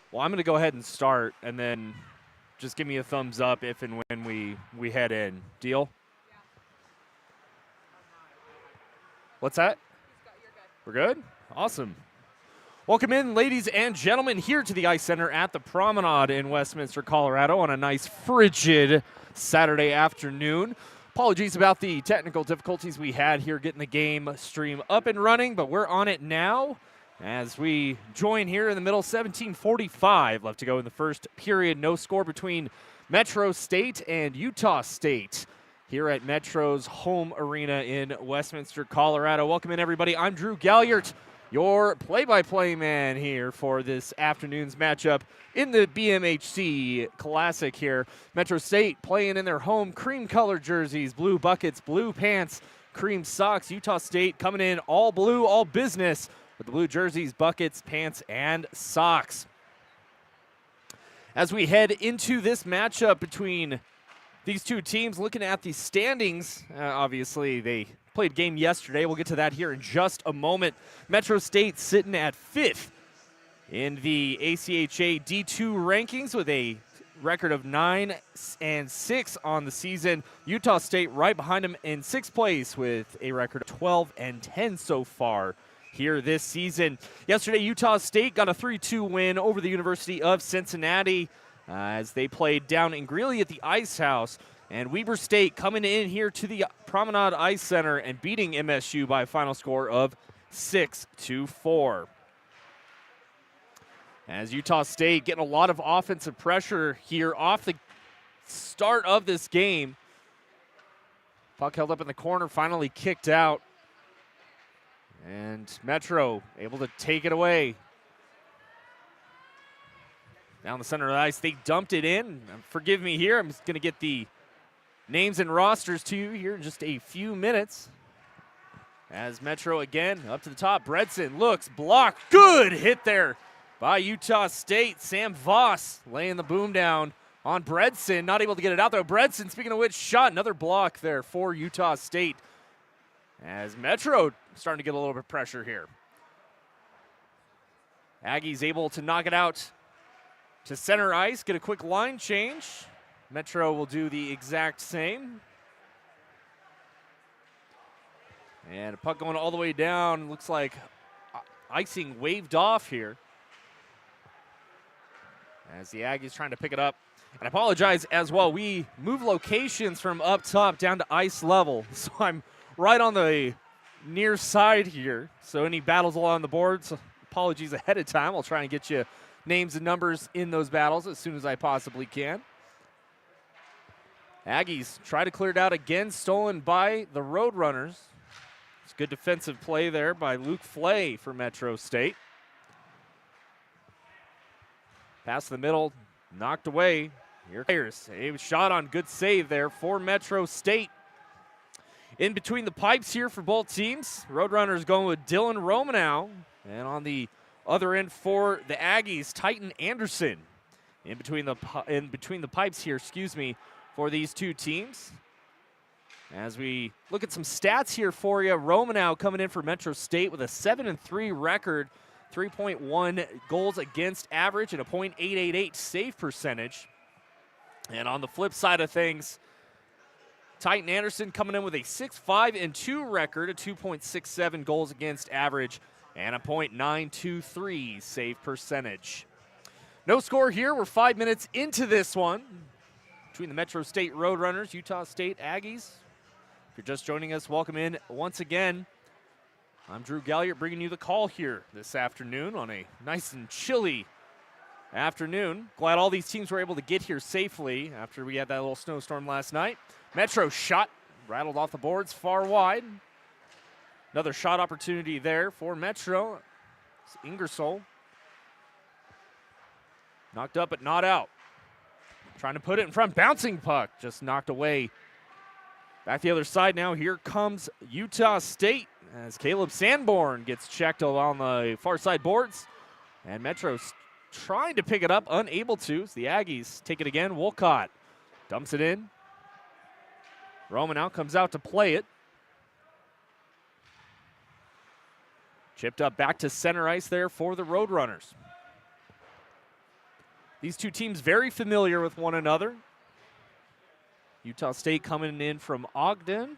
Well, I'm going to go ahead and start, and then just give me a thumbs up if and when we head in. Deal? What's that? We're good? Awesome. Welcome in, ladies and gentlemen, here to the Ice Center at the Promenade in Westminster, Colorado on a nice frigid Saturday afternoon. Apologies about the technical difficulties we had here getting the game stream up and running, but we're on it now as we join here in the middle. 17:45 left to go in the first period. No score between Metro State and Utah State here at Metro's home arena in Westminster, Colorado. Welcome in, everybody. I'm Drew Galliard, your play-by-play man here for this afternoon's matchup in the BMHC Classic here. Metro State playing in their home cream-colored jerseys, blue buckets, blue pants, cream socks. Utah State coming in all blue, all business with the blue jerseys, buckets, pants, and socks. As we head into this matchup between these two teams, looking at the standings, obviously they played game yesterday. We'll get to that here in just a moment. Metro State sitting at 5th in the ACHA D2 rankings with a record of 9-6 on the season. Utah State right behind them in 6th place with a record of 12-10 so far here this season. Yesterday, Utah State got a 3-2 win over the University of Cincinnati as they played down in Greeley at the Ice House. And Weber State coming in here to the Promenade Ice Center and beating MSU by a final score of 6-4. As Utah State getting a lot of offensive pressure here off the start of this game. Puck held up in the corner, finally kicked out. And Metro able to take it away. Down the center of the ice, they dumped it in. Forgive me here, I'm just going to get the names and rosters to you here in just a few minutes. As Metro again up to the top, Bredson looks, blocked, good hit there by Utah State. Sam Voss laying the boom down on Bredson, not able to get it out though. Bredson, speaking of which, shot another block there for Utah State. As Metro starting to get a little bit of pressure here. Aggies able to knock it out to center ice, get a quick line change. Metro will do the exact same. And a puck going all the way down. Looks like icing waved off here as the Aggies trying to pick it up. And I apologize as well. We move locations from up top down to ice level. So I'm right on the near side here. So any battles along the boards, apologies ahead of time. I'll try and get you names and numbers in those battles as soon as I possibly can. Aggies try to clear it out again, stolen by the Roadrunners. It's good defensive play there by Luke Flay for Metro State. Pass the middle, knocked away. Here players, a shot on, good save there for Metro State. In between the pipes here for both teams, Roadrunners going with Dylan Romanow, and on the other end for the Aggies, Titan Anderson. In between the pipes here, for these two teams. As we look at some stats here for you, Romanow coming in for Metro State with a 7-3 record, 3.1 goals against average, and a .888 save percentage. And on the flip side of things, Titan Anderson coming in with a 6-5-2 record, a 2.67 goals against average, and a .923 save percentage. No score here. We're 5 minutes into this one between the Metro State Roadrunners, Utah State Aggies. If you're just joining us, welcome in once again. I'm Drew Galliard bringing you the call here this afternoon on a nice and chilly afternoon. Glad all these teams were able to get here safely after we had that little snowstorm last night. Metro shot, rattled off the boards far wide. Another shot opportunity there for Metro. It's Ingersoll. Knocked up but not out. Trying to put it in front, bouncing puck, just knocked away. Back the other side now, here comes Utah State as Caleb Sanborn gets checked along the far side boards. And Metro's trying to pick it up, unable to. So the Aggies take it again. Wolcott dumps it in. Romanow comes out to play it. Chipped up back to center ice there for the Roadrunners. These two teams very familiar with one another. Utah State coming in from Ogden.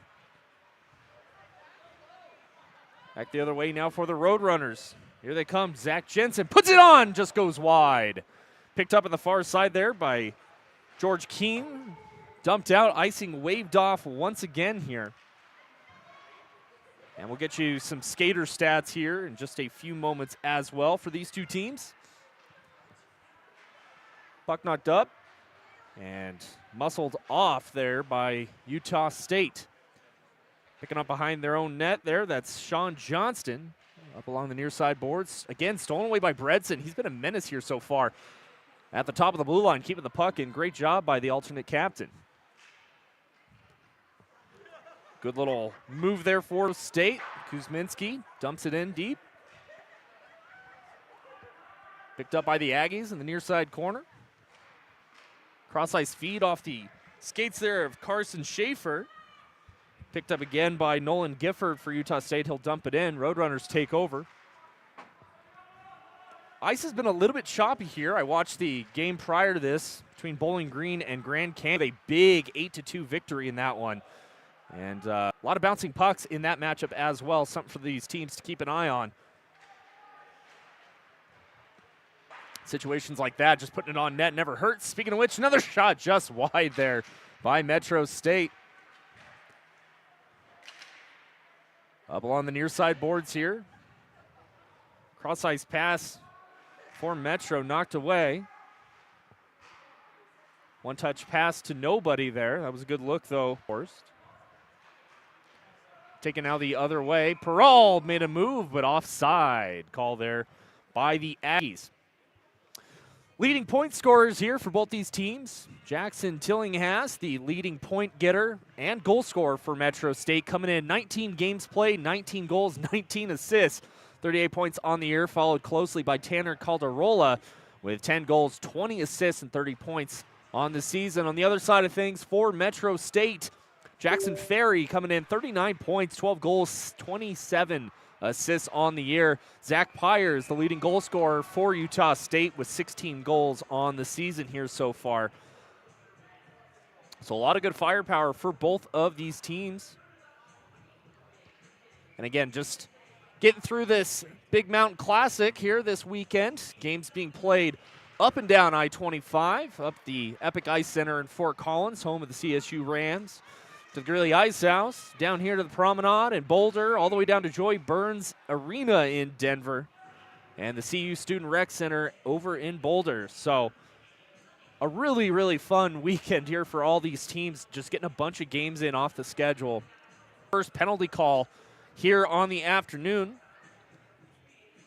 Back the other way now for the Roadrunners. Here they come. Zach Jensen puts it on, just goes wide. Picked up on the far side there by George Keene. Dumped out, icing waved off once again here. And we'll get you some skater stats here in just a few moments as well for these two teams. Puck knocked up and muscled off there by Utah State. Picking up behind their own net there, that's Sean Johnston up along the near side boards. Again, stolen away by Bredson. He's been a menace here so far. At the top of the blue line, keeping the puck in. Great job by the alternate captain. Good little move there for State. Kuzminski dumps it in deep. Picked up by the Aggies in the near side corner. Cross-ice feed off the skates there of Carson Schaefer. Picked up again by Nolan Gifford for Utah State. He'll dump it in. Roadrunners take over. Ice has been a little bit choppy here. I watched the game prior to this between Bowling Green and Grand Canyon. A big 8-2 victory in that one. And a lot of bouncing pucks in that matchup as well. Something for these teams to keep an eye on. Situations like that, just putting it on net never hurts. Speaking of which, another shot just wide there by Metro State. Up along the near side boards here. Cross-ice pass for Metro, knocked away. One-touch pass to nobody there. That was a good look, though. Forced. Taken now the other way. Perrault made a move, but offside. Call there by the Aggies. Leading point scorers here for both these teams. Jackson Tillinghast, the leading point getter and goal scorer for Metro State, coming in 19 games played, 19 goals, 19 assists, 38 points on the year, followed closely by Tanner Calderola with 10 goals, 20 assists, and 30 points on the season. On the other side of things for Metro State, Jackson Ferry coming in 39 points, 12 goals, 27 assists on the year. Zach Pyers, the leading goal scorer for Utah State with 16 goals on the season here so far. So a lot of good firepower for both of these teams. And again, just getting through this Big Mountain Classic here this weekend. Games being played up and down I-25, up the Epic Ice Center in Fort Collins, home of the CSU Rams, to the Greeley Ice House, down here to the Promenade in Boulder, all the way down to Joy Burns Arena in Denver, and the CU Student Rec Center over in Boulder. So a really, really fun weekend here for all these teams, just getting a bunch of games in off the schedule. First penalty call here on the afternoon.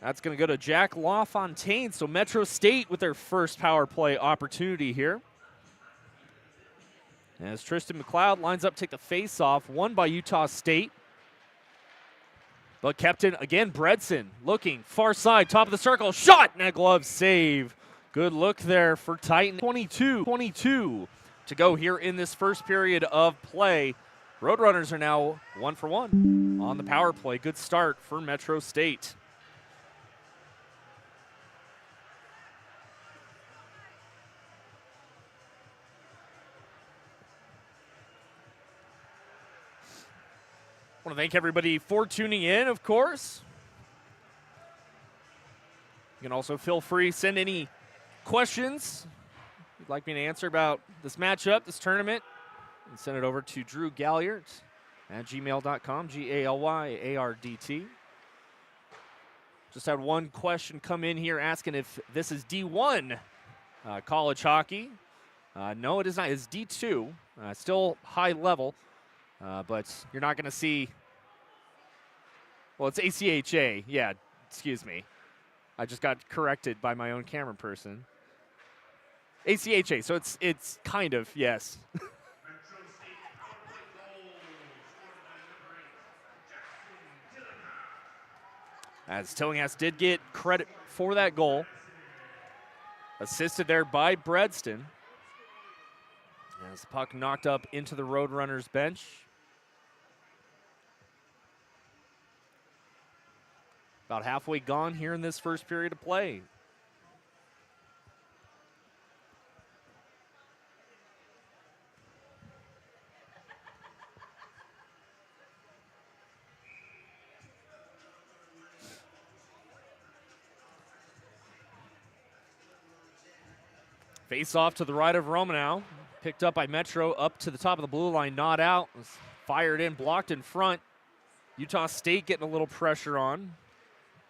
That's going to go to Jack LaFontaine. So Metro State with their first power play opportunity here. As Tristan McLeod lines up to take the face-off, won by Utah State. But kept in, again, Bredson looking far side, top of the circle, shot, and a glove save. Good look there for Titan. 22 to go here in this first period of play. Roadrunners are now 1 for 1 on the power play. Good start for Metro State. I want to thank everybody for tuning in, of course. You can also feel free to send any questions you'd like me to answer about this matchup, this tournament, and send it over to Drew Galliard at gmail.com, GALYARDT. Just had one question come in here asking if this is D1 college hockey. No, it is not. It's D2, still high level. But you're not going to see, well, it's ACHA. Yeah, excuse me. I just got corrected by my own camera person. ACHA, so it's kind of, yes. As Tillinghast did get credit for that goal. Assisted there by Bredston. As the puck knocked up into the Roadrunners bench. About halfway gone here in this first period of play. Face off to the right of Romanow. Picked up by Metro, up to the top of the blue line, not out. Was fired in, blocked in front. Utah State getting a little pressure on.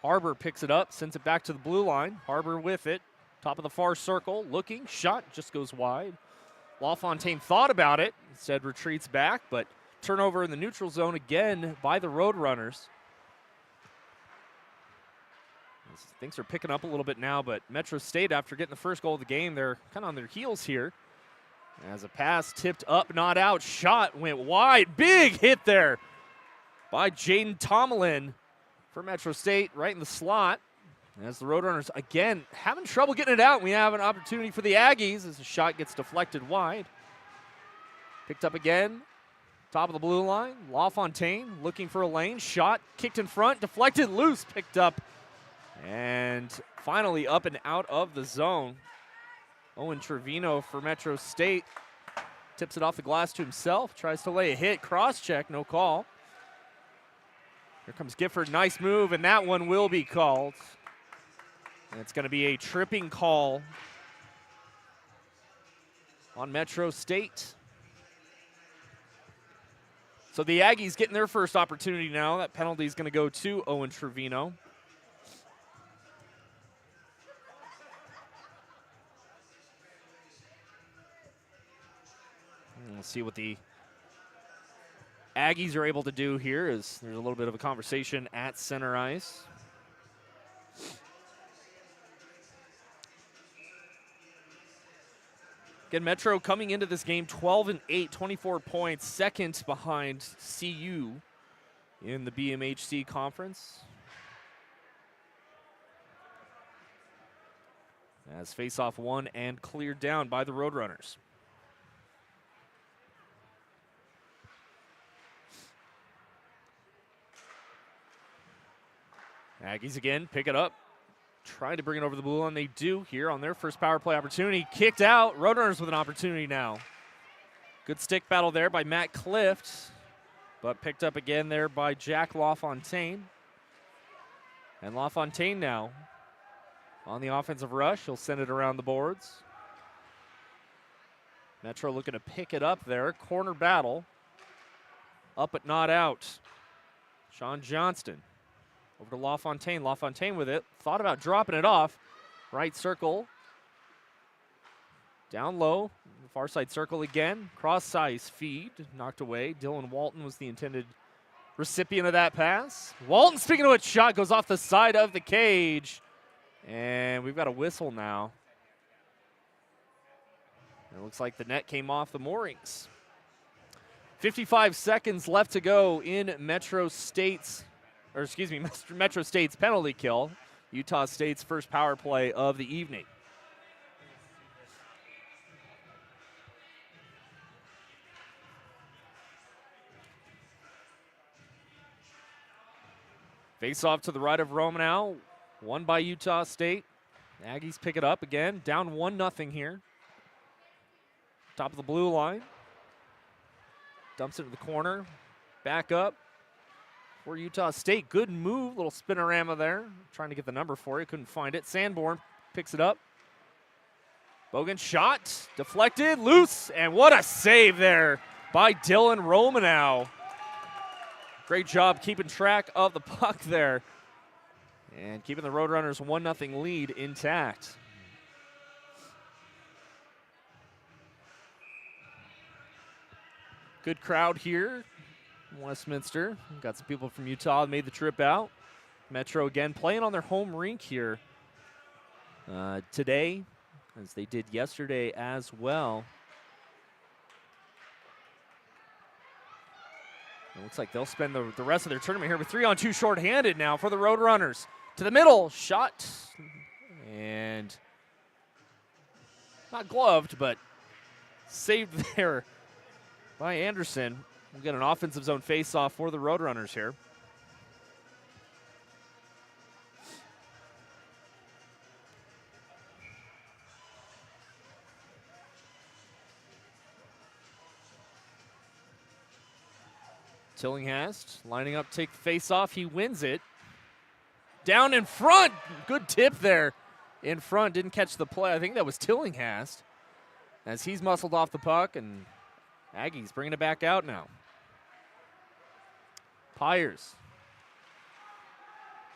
Harbor picks it up, sends it back to the blue line. Harbor with it. Top of the far circle, looking, shot, just goes wide. LaFontaine thought about it, instead retreats back, but turnover in the neutral zone again by the Roadrunners. Things are picking up a little bit now, but Metro State, after getting the first goal of the game, they're kind of on their heels here. As a pass tipped up, not out, shot went wide. Big hit there by Jaden Tomlin for Metro State, right in the slot. As the Roadrunners, again, having trouble getting it out. We have an opportunity for the Aggies as the shot gets deflected wide. Picked up again, top of the blue line. LaFontaine looking for a lane. Shot kicked in front, deflected loose, picked up. And finally up and out of the zone. Owen Trevino for Metro State tips it off the glass to himself, tries to lay a hit, cross-check, no call. Here comes Gifford, nice move, and that one will be called. And it's going to be a tripping call on Metro State. So the Aggies getting their first opportunity now. That penalty is going to go to Owen Trevino. And we'll see what the Aggies are able to do here, as there's a little bit of a conversation at center ice. Again, Metro coming into this game 12-8, 24 points, second behind CU in the BMHC conference. As face-off won and cleared down by the Roadrunners. Aggies again, pick it up. Trying to bring it over the blue line. They do here on their first power play opportunity. Kicked out. Roadrunners with an opportunity now. Good stick battle there by Matt Clift, but picked up again there by Jack LaFontaine. And LaFontaine now on the offensive rush. He'll send it around the boards. Metro looking to pick it up there. Corner battle. Up but not out. Sean Johnston. Over to LaFontaine. LaFontaine with it. Thought about dropping it off. Right circle. Down low. Far side circle again. Cross ice feed. Knocked away. Dylan Walton was the intended recipient of that pass. Walton, speaking of which, shot goes off the side of the cage. And we've got a whistle now. It looks like the net came off the moorings. 55 seconds left to go in Metro State's penalty kill. Utah State's first power play of the evening. Face off to the right of Romanow. Won by Utah State. Aggies pick it up again. Down 1-0 here. Top of the blue line. Dumps it to the corner. Back up. For Utah State, good move, little spinorama there. Trying to get the number for it, couldn't find it. Sanborn picks it up. Bogan shot, deflected, loose, and what a save there by Dylan Romanow. Great job keeping track of the puck there and keeping the Roadrunners 1-0 lead intact. Good crowd here. Westminster. Got some people from Utah that made the trip out. Metro again playing on their home rink here today, as they did yesterday as well. It looks like they'll spend the rest of their tournament here with 3-on-2 shorthanded now for the Roadrunners. To the middle, shot, and not gloved, but saved there by Anderson. We'll get an offensive zone face-off for the Roadrunners here. Tillinghast lining up, take the face-off. He wins it. Down in front. Good tip there in front. Didn't catch the play. I think that was Tillinghast. as he's muscled off the puck, and Aggies bringing it back out now. Pyers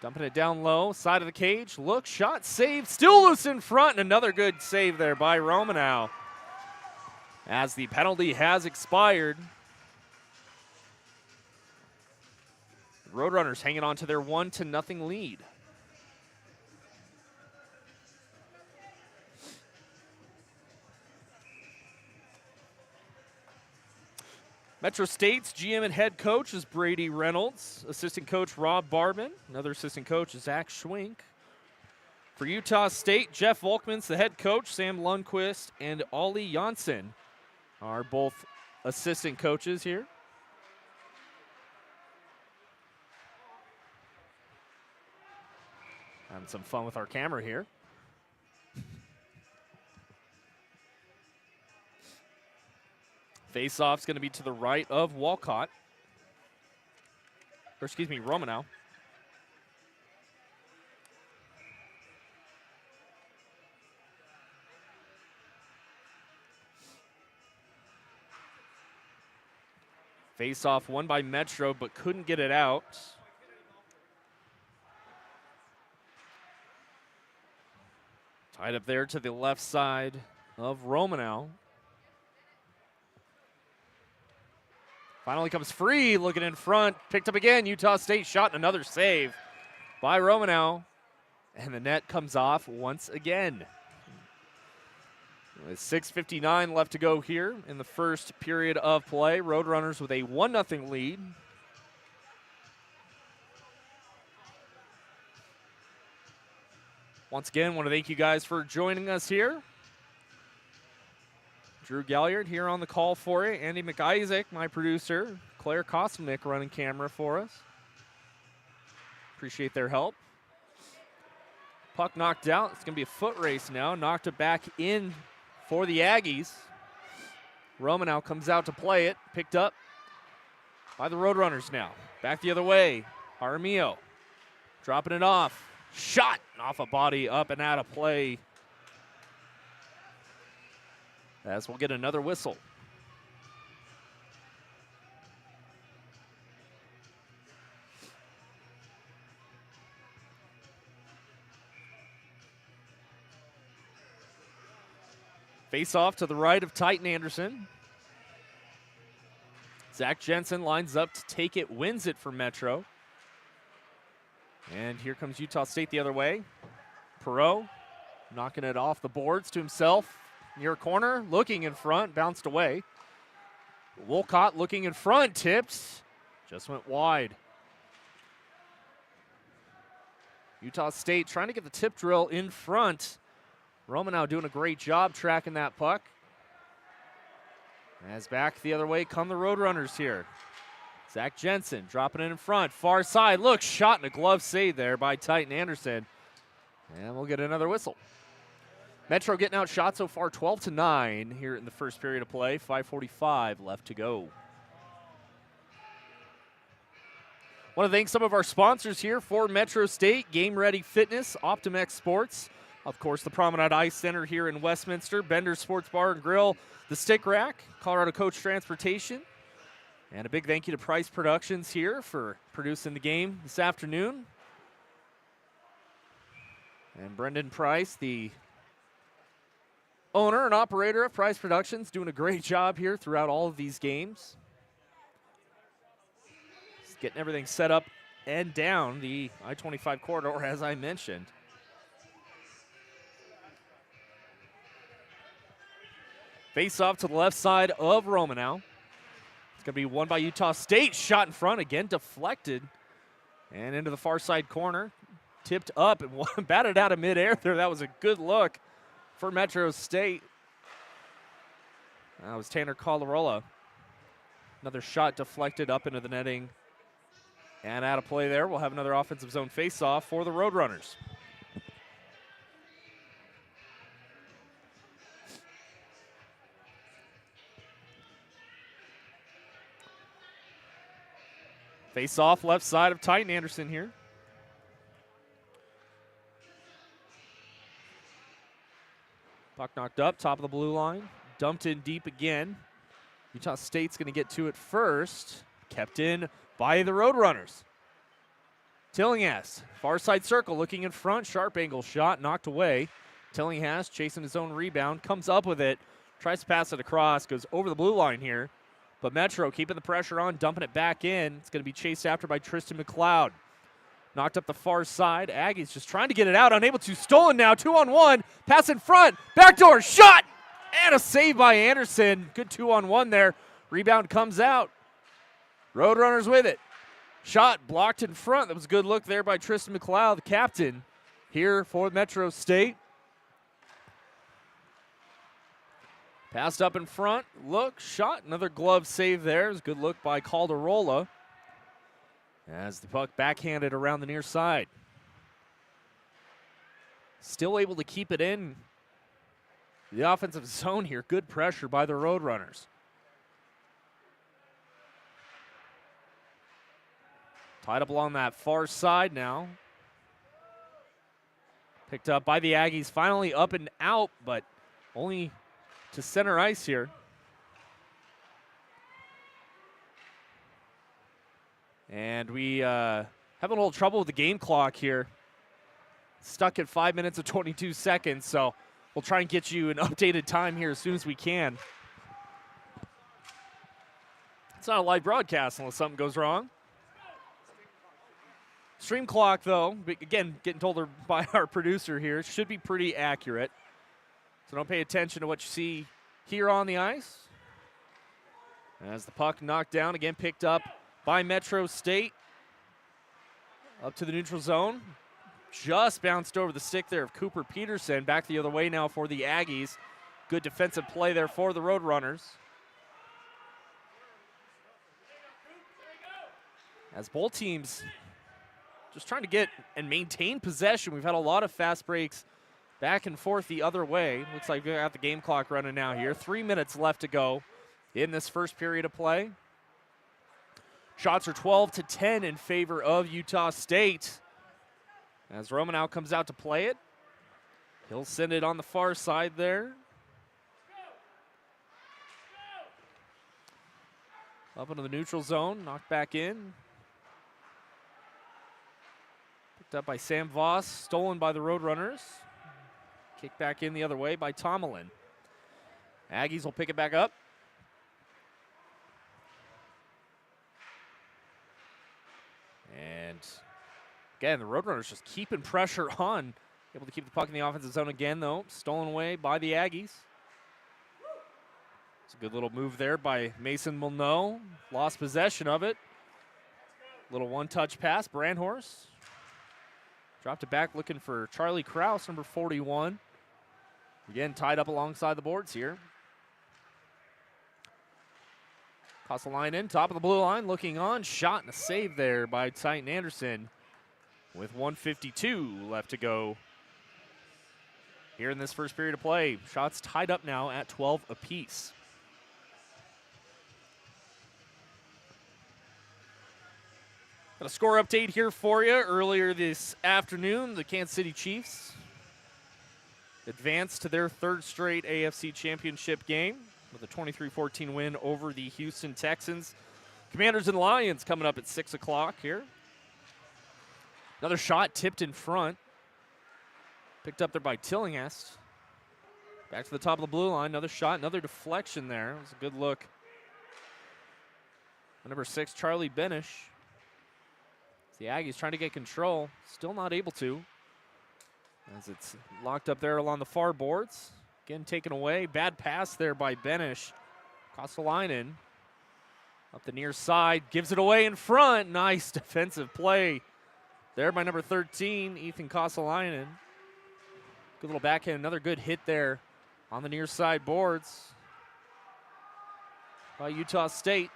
dumping it down low, side of the cage, look, shot, save, still loose in front, and another good save there by Romanow as the penalty has expired. Roadrunners hanging on to their 1-0 lead. Metro State's GM and head coach is Brady Reynolds. Assistant coach Rob Barban. Another assistant coach is Zach Schwink. For Utah State, Jeff Volkman's the head coach. Sam Lundquist and Ollie Janssen are both assistant coaches here. Having some fun with our camera here. Face-off's going to be to the right of Walcott. Or excuse me, Romanow. Face-off won by Metro, but couldn't get it out. Tied up there to the left side of Romanow. Finally comes free, looking in front, picked up again. Utah State shot, and another save by Romanow. And the net comes off once again. With 6:59 left to go here in the first period of play. Roadrunners with a 1-0 lead. Once again, want to thank you guys for joining us here. Drew Galliard here on the call for you. Andy McIsaac, my producer. Claire Kostelnick running camera for us. Appreciate their help. Puck knocked out. It's going to be a foot race now. Knocked it back in for the Aggies. Romanow comes out to play it. Picked up by the Roadrunners now. Back the other way. Jaramillo dropping it off. Shot off a body, up and out of play. As we'll get another whistle. Face off to the right of Titan Anderson. Zach Jensen lines up to take it, wins it for Metro. And here comes Utah State the other way. Perot knocking it off the boards to himself. Near corner, looking in front, bounced away. Wolcott looking in front, tips, just went wide. Utah State trying to get the tip drill in front. Romanow doing a great job tracking that puck. As back the other way come the Roadrunners here. Zach Jensen dropping it in front, far side, look, shot and a glove save there by Titan Anderson. And we'll get another whistle. Metro getting outshot so far 12-9 here in the first period of play. 5:45 left to go. Want to thank some of our sponsors here for Metro State: Game Ready Fitness, Optimex Sports, of course the Promenade Ice Center here in Westminster, Bender Sports Bar and Grill, the Stick Rack, Colorado Coach Transportation, and a big thank you to Price Productions here for producing the game this afternoon. And Brendan Price, the owner and operator of Price Productions, doing a great job here throughout all of these games. Just getting everything set up and down the I-25 corridor, as I mentioned. Face off to the left side of Romanow. It's going to be won by Utah State. Shot in front, again deflected. And into the far side corner. Tipped up and batted out of midair there. That was a good look for Metro State. That was Tanner Colarola. Another shot deflected up into the netting and out of play there. We'll have another offensive zone face-off for the Roadrunners. Face-off left side of Titan Anderson here. Puck knocked up, top of the blue line. dumped in deep again. Utah State's going to get to it first. Kept in by the Roadrunners. Tillinghast, far side circle, looking in front. Sharp angle shot, knocked away. Tillinghast chasing his own rebound, comes up with it, tries to pass it across, goes over the blue line here. But Metro keeping the pressure on, dumping it back in. It's going to be chased after by Tristan McLeod. Knocked up the far side. Aggies just trying to get it out, unable to. Stolen now, 2-on-1. Pass in front, backdoor shot, and a save by Anderson. Good 2-on-1 there. Rebound comes out. Roadrunners with it. Shot blocked in front. That was a good look there by Tristan McLeod, the captain here for Metro State. Passed up in front. Look, shot. Another glove save there. It was a good look by Calderola as the puck backhanded around the near side. Still able to keep it in the offensive zone here. Good pressure by the Roadrunners. Tied up along that far side now. Picked up by the Aggies. Finally up and out, but only to center ice here. And we having a little trouble with the game clock here. Stuck at 5 minutes and 22 seconds, so we'll try and get you an updated time here as soon as we can. It's not a live broadcast unless something goes wrong. Stream clock, though, again, getting told by our producer here, should be pretty accurate. So don't pay attention to what you see here on the ice. As the puck knocked down, again picked up by Metro State. Up to the neutral zone. Just bounced over the stick there of Cooper Peterson. Back the other way now for the Aggies. Good defensive play there for the Roadrunners. As both teams just trying to get and maintain possession. We've had a lot of fast breaks back and forth the other way. Looks like we got the game clock running now here. 3 minutes left to go in this first period of play. Shots are 12-10 in favor of Utah State. As Romanow comes out to play it, he'll send it on the far side there. Up into the neutral zone, knocked back in. Picked up by Sam Voss, stolen by the Roadrunners. Kicked back in the other way by Tomlin. Aggies will pick it back up. And again, the Roadrunners just keeping pressure on. Able to keep the puck in the offensive zone again, though. Stolen away by the Aggies. It's a good little move there by Mason Milneau. Lost possession of it. Little one-touch pass. Brandhorst dropped it back looking for Charlie Krause, number 41. Again, tied up alongside the boards here. Kosalainen, top of the blue line, looking on. Shot and a save there by Titan Anderson with 1:52 left to go here in this first period of play. Shots tied up now at 12 apiece. Got a score update here for you. Earlier this afternoon, the Kansas City Chiefs advanced to their third straight AFC Championship game with a 23-14 win over the Houston Texans. Commanders and Lions coming up at 6 o'clock here. Another shot tipped in front. Picked up there by Tillinghast. Back to the top of the blue line. Another shot, another deflection there. It was a good look. Number 6, Charlie Benish. The Aggies trying to get control. Still not able to. As it's locked up there along the far boards. Again, taken away. Bad pass there by Benish. Kosalainen up the near side. Gives it away in front. Nice defensive play there by number 13, Ethan Kosalainen. Good little backhand. Another good hit there on the near side boards by Utah State.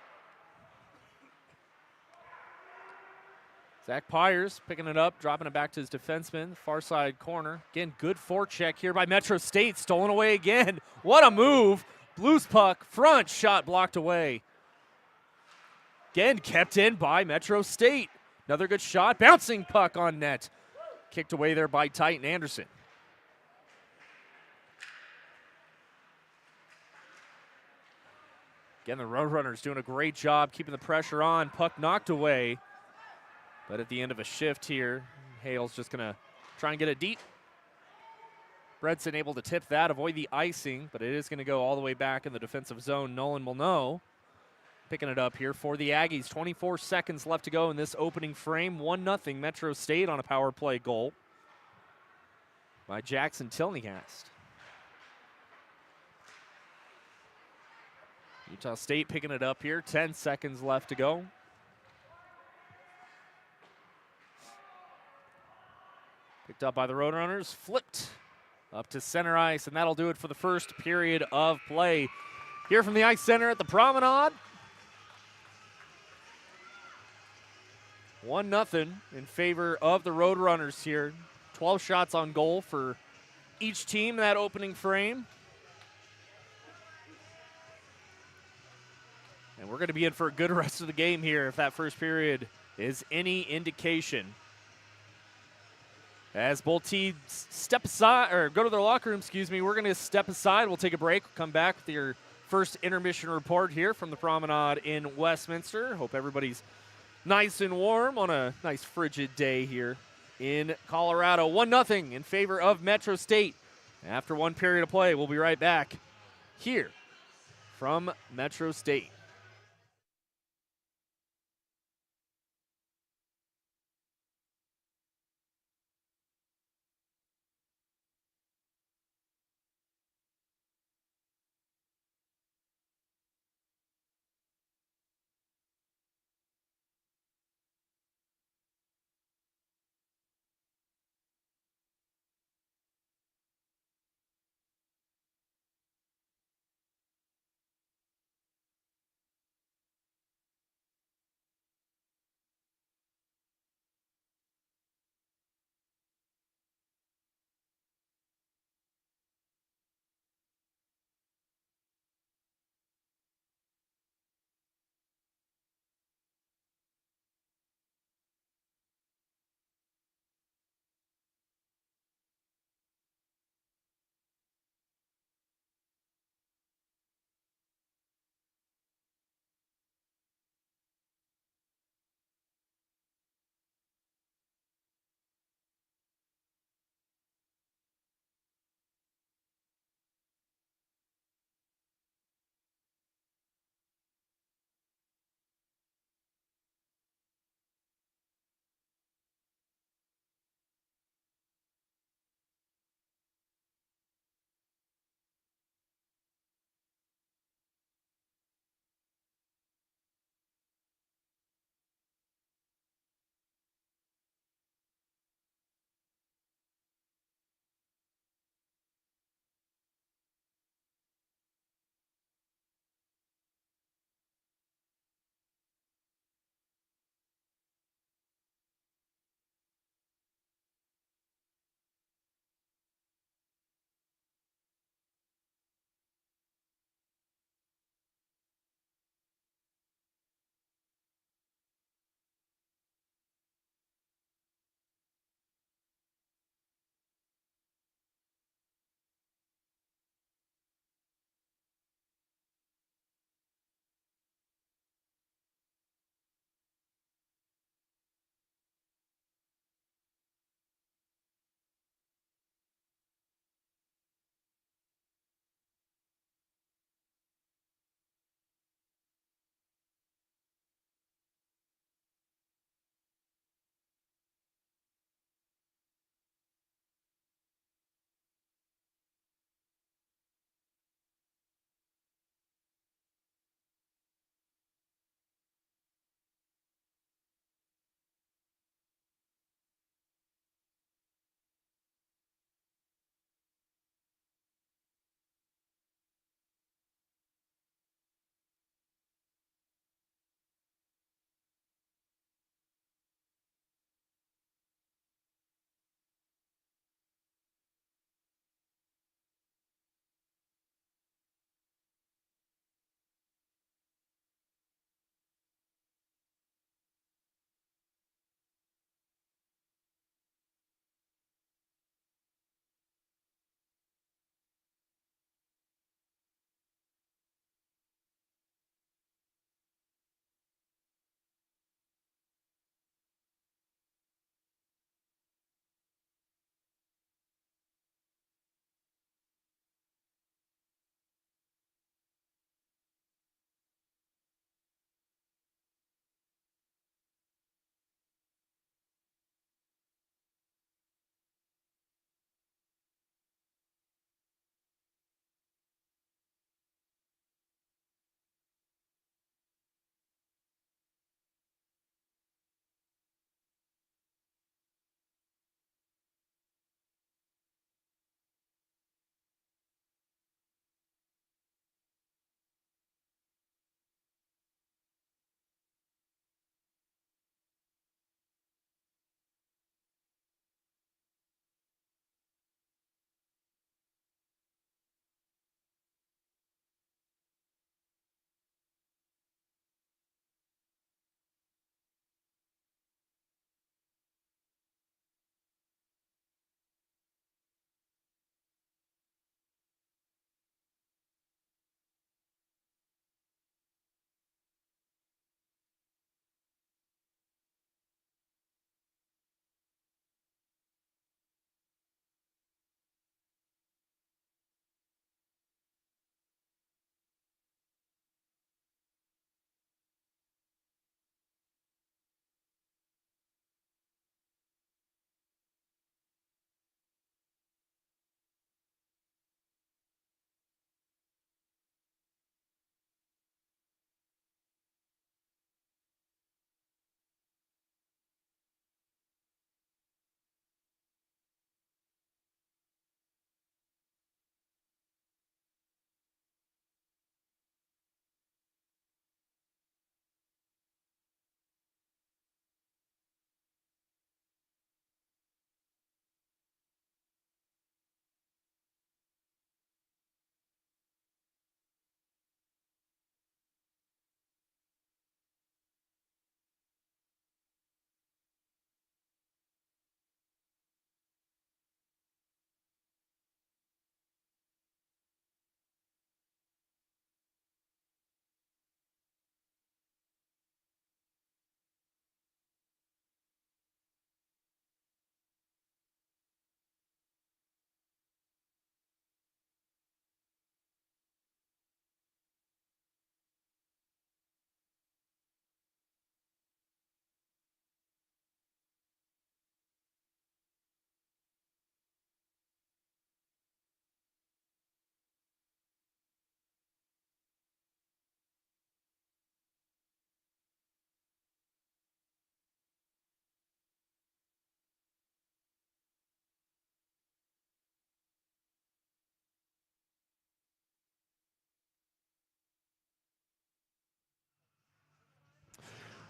Zach Pyers picking it up, dropping it back to his defenseman, far side corner. Again, good forecheck here by Metro State, stolen away again. What a move. Blues puck, front shot blocked away. Again, kept in by Metro State. Another good shot, bouncing puck on net. Kicked away there by Titan Anderson. Again, the Roadrunners doing a great job keeping the pressure on. Puck knocked away. But at the end of a shift here, Hale's just going to try and get it deep. Bredson able to tip that, avoid the icing, but it is going to go all the way back in the defensive zone. Nolan will know. Picking it up here for the Aggies. 24 seconds left to go in this opening frame. 1-0 Metro State on a power play goal by Jackson Tilniast. Utah State picking it up here. 10 seconds left to go. Picked up by the Roadrunners. Flipped up to center ice, and that'll do it for the first period of play. Here from the ice center at the Promenade. 1-0 in favor of the Roadrunners here. 12 shots on goal for each team in that opening frame. And we're going to be in for a good rest of the game here if that first period is any indication. As both teams step aside, or go to their locker room, we're going to step aside. We'll take a break. We'll come back with your first intermission report here from the Promenade in Westminster. Hope everybody's nice and warm on a nice frigid day here in Colorado. 1-0 in favor of Metro State. After one period of play, we'll be right back here from Metro State.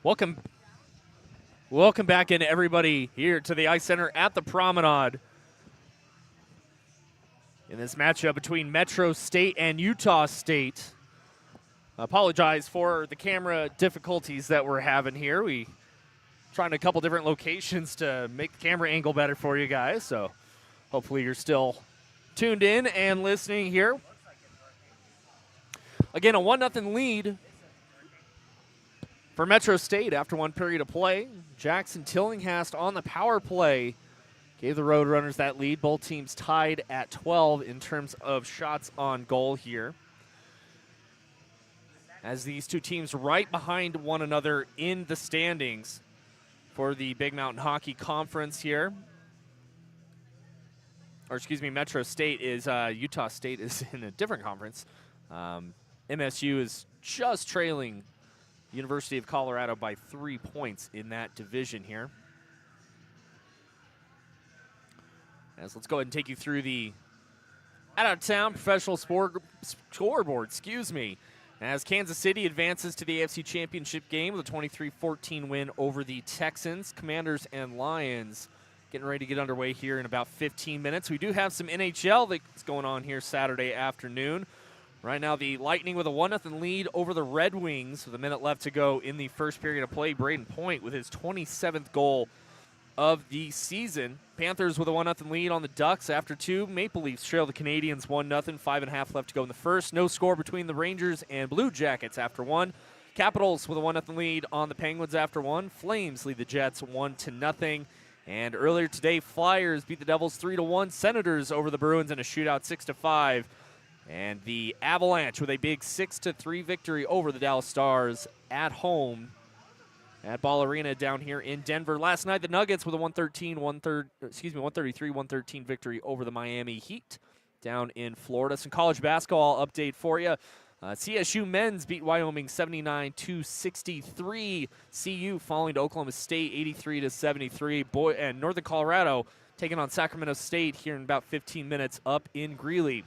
Welcome back in, everybody, here to the Ice Center at the Promenade in this matchup between Metro State and Utah State. I apologize for the camera difficulties that we're having here. We trying a couple different locations to make the camera angle better for you guys, so hopefully you're still tuned in and listening here. Again, a 1-0 lead for Metro State after one period of play. Jackson Tillinghast on the power play gave the Roadrunners that lead. Both teams tied at 12 in terms of shots on goal here, as these two teams right behind one another in the standings for the Big Mountain Hockey Conference here. Or excuse me, Metro State is, Utah State is in a different conference. MSU is just trailing University of Colorado by 3 points in that division here. As let's go ahead and take you through the out-of-town professional scoreboard, as Kansas City advances to the AFC Championship game with a 23-14 win over the Texans. Commanders and Lions getting ready to get underway here in about 15 minutes. We do have some NHL that's going on here Saturday afternoon. Right now, the Lightning with a 1-0 lead over the Red Wings with a minute left to go in the first period of play. Braden Point with his 27th goal of the season. Panthers with a 1-0 lead on the Ducks after two. Maple Leafs trail the Canadiens 1-0, 5.5 left to go in the first. No score between the Rangers and Blue Jackets after one. Capitals with a 1-0 lead on the Penguins after one. Flames lead the Jets 1-0. And earlier today, Flyers beat the Devils 3-1. Senators over the Bruins in a shootout 6-5. And the Avalanche with a big 6-3 victory over the Dallas Stars at home at Ball Arena down here in Denver. Last night, the Nuggets with a 133-113 victory over the Miami Heat down in Florida. Some college basketball update for you. CSU men's beat Wyoming 79-63. CU falling to Oklahoma State 83-73. And Northern Colorado taking on Sacramento State here in about 15 minutes up in Greeley.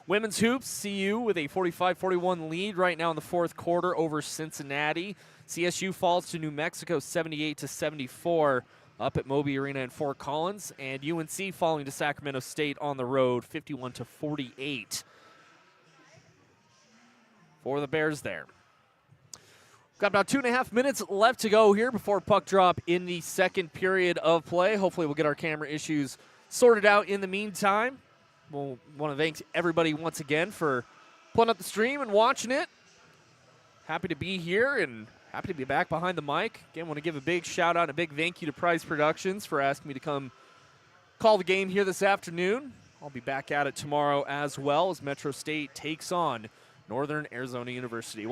Women's hoops, CU with a 45-41 lead right now in the fourth quarter over Cincinnati. CSU falls to New Mexico 78-74 up at Moby Arena in Fort Collins. And UNC falling to Sacramento State on the road 51-48 for the Bears there. Got about 2.5 minutes left to go here before puck drop in the second period of play. Hopefully we'll get our camera issues sorted out in the meantime. We'll want to thank everybody once again for pulling up the stream and watching it. Happy to be here and happy to be back behind the mic. Again, want to give a big shout out and a big thank you to Prize Productions for asking me to come call the game here this afternoon. I'll be back at it tomorrow as well as Metro State takes on Northern Arizona University.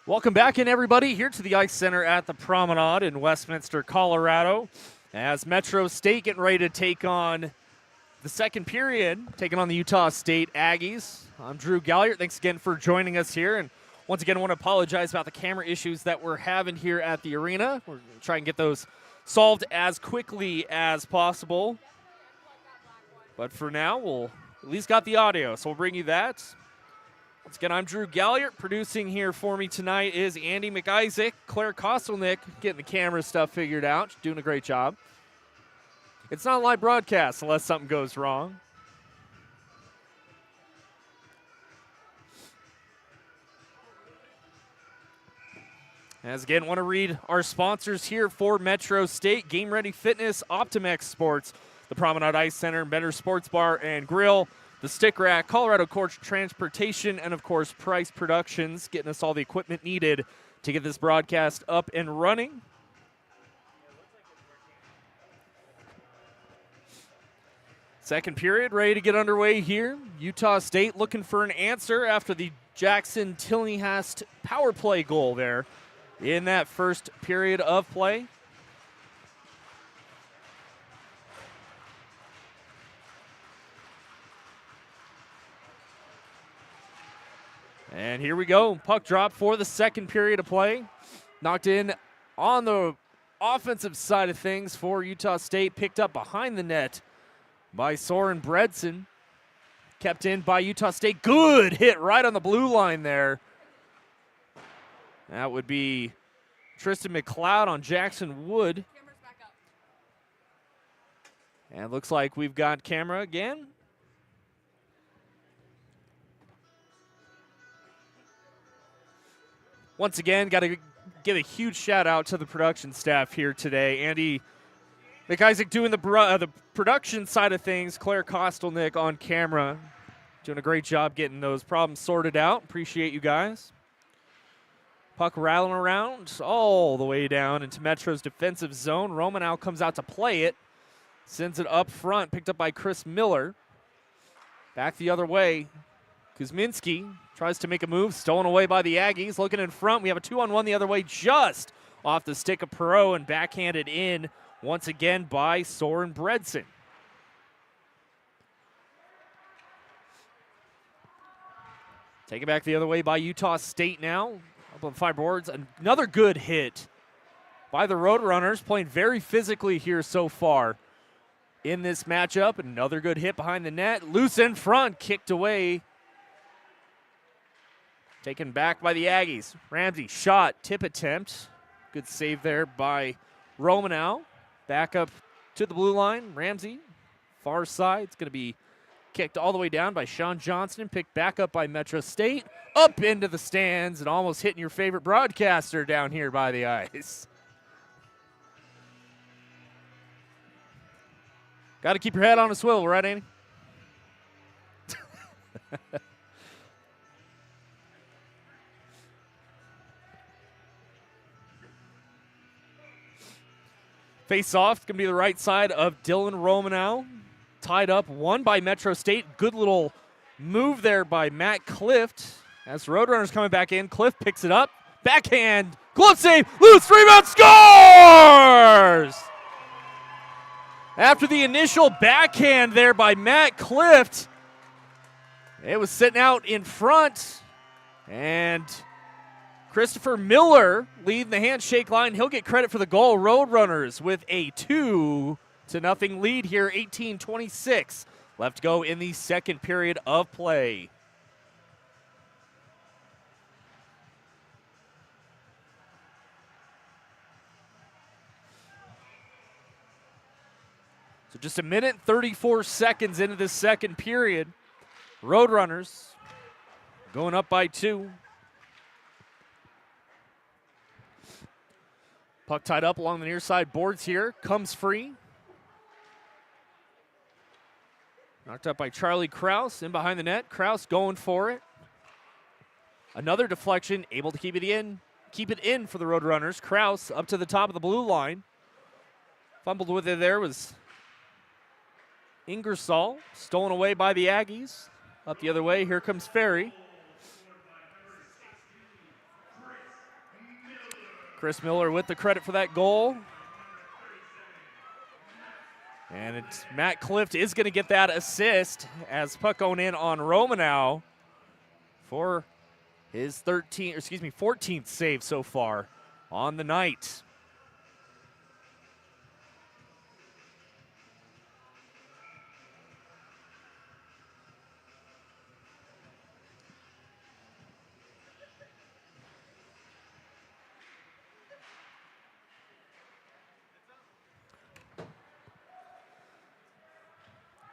Welcome back in, everybody, here to the Ice Center at the Promenade in Westminster, Colorado, as Metro State getting ready to take on the second period, taking on the Utah State Aggies. I'm Drew Galliard. Thanks again for joining us here. And once again, I want to apologize about the camera issues that we're having here at the arena. We're going to try and get those solved as quickly as possible. But for now, we'll at least got the audio, so we'll bring you that. Once again, I'm Drew Galliard. Producing here for me tonight is Andy McIsaac. Claire Kostelnick getting the camera stuff figured out. She's doing a great job. It's not a live broadcast unless something goes wrong. As again, want to read our sponsors here for Metro State: Game Ready Fitness, Optimex Sports, the Promenade Ice Center, Better Sports Bar and Grill, the Stick Rack, Colorado Court Transportation, and of course Price Productions, getting us all the equipment needed to get this broadcast up and running. Second period ready to get underway here. Utah State looking for an answer after the Jackson Tillinghast power play goal there in that first period of play. And here we go. Puck drop for the second period of play. Knocked in on the offensive side of things for Utah State. Picked up behind the net by Soren Bredson. Kept in by Utah State. Good hit right on the blue line there. That would be Tristan McLeod on Jackson Wood. And it looks like we've got camera again. Once again, got to give a huge shout out to the production staff here today. Andy McIsaac doing the production side of things. Claire Kostelnick on camera. Doing a great job getting those problems sorted out. Appreciate you guys. Puck rattling around all the way down into Metro's defensive zone. Romanow comes out to play it. Sends it up front. Picked up by Chris Miller. Back the other way. Kuzminski tries to make a move, stolen away by the Aggies. Looking in front, we have a 2-on-1 the other way, just off the stick of Perot, and backhanded in once again by Soren Bredson. Take it back the other way by Utah State now. Up on 5 boards. Another good hit by the Roadrunners, playing very physically here so far in this matchup. Another good hit behind the net. Loose in front, kicked away. Taken back by the Aggies. Ramsey shot, tip attempt. Good save there by Romanow. Back up to the blue line. Ramsey, far side. It's going to be kicked all the way down by Sean Johnston. Picked back up by Metro State. Up into the stands and almost hitting your favorite broadcaster down here by the ice. Got to keep your head on a swivel, right, Andy? Face off, going to be the right side of Dylan Romanow. Tied up, won by Metro State. Good little move there by Matt Clift. As Roadrunners coming back in, Clift picks it up. Backhand, glove save, loose rebound, scores! After the initial backhand there by Matt Clift, it was sitting out in front. And Christopher Miller leading the handshake line. He'll get credit for the goal. Roadrunners with a 2-0 lead here, 18-26. Left to go in the second period of play. So just a minute, 34 seconds into the second period. Roadrunners going up by 2. Puck tied up along the near side boards here. Comes free. Knocked up by Charlie Kraus. In behind the net. Kraus going for it. Another deflection. Able to keep it in. Keep it in for the Roadrunners. Kraus up to the top of the blue line. Fumbled with it there was Ingersoll. Stolen away by the Aggies. Up the other way. Here comes Ferry. Chris Miller with the credit for that goal. And it's Matt Clift is going to get that assist as puck going in on Romanow for his 14th save so far on the night.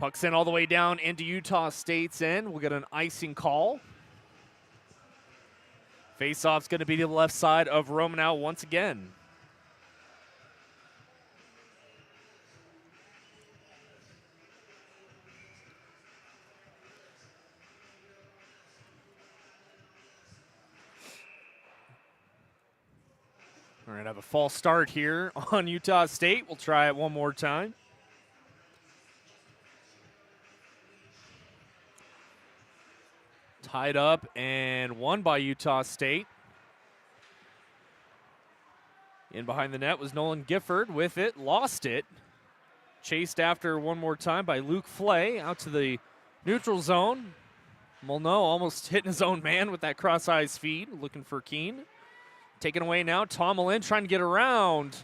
Puck sent all the way down into Utah State's end. We'll get an icing call. Face-off's going to be to the left side of Romanow once again. We're going to have a false start here on Utah State. We'll try it one more time. Tied up and won by Utah State. In behind the net was Nolan Gifford with it, lost it. Chased after one more time by Luke Flay out to the neutral zone. Molyneux almost hitting his own man with that cross-ice feed, looking for Keene. Taken away now, Tomlin trying to get around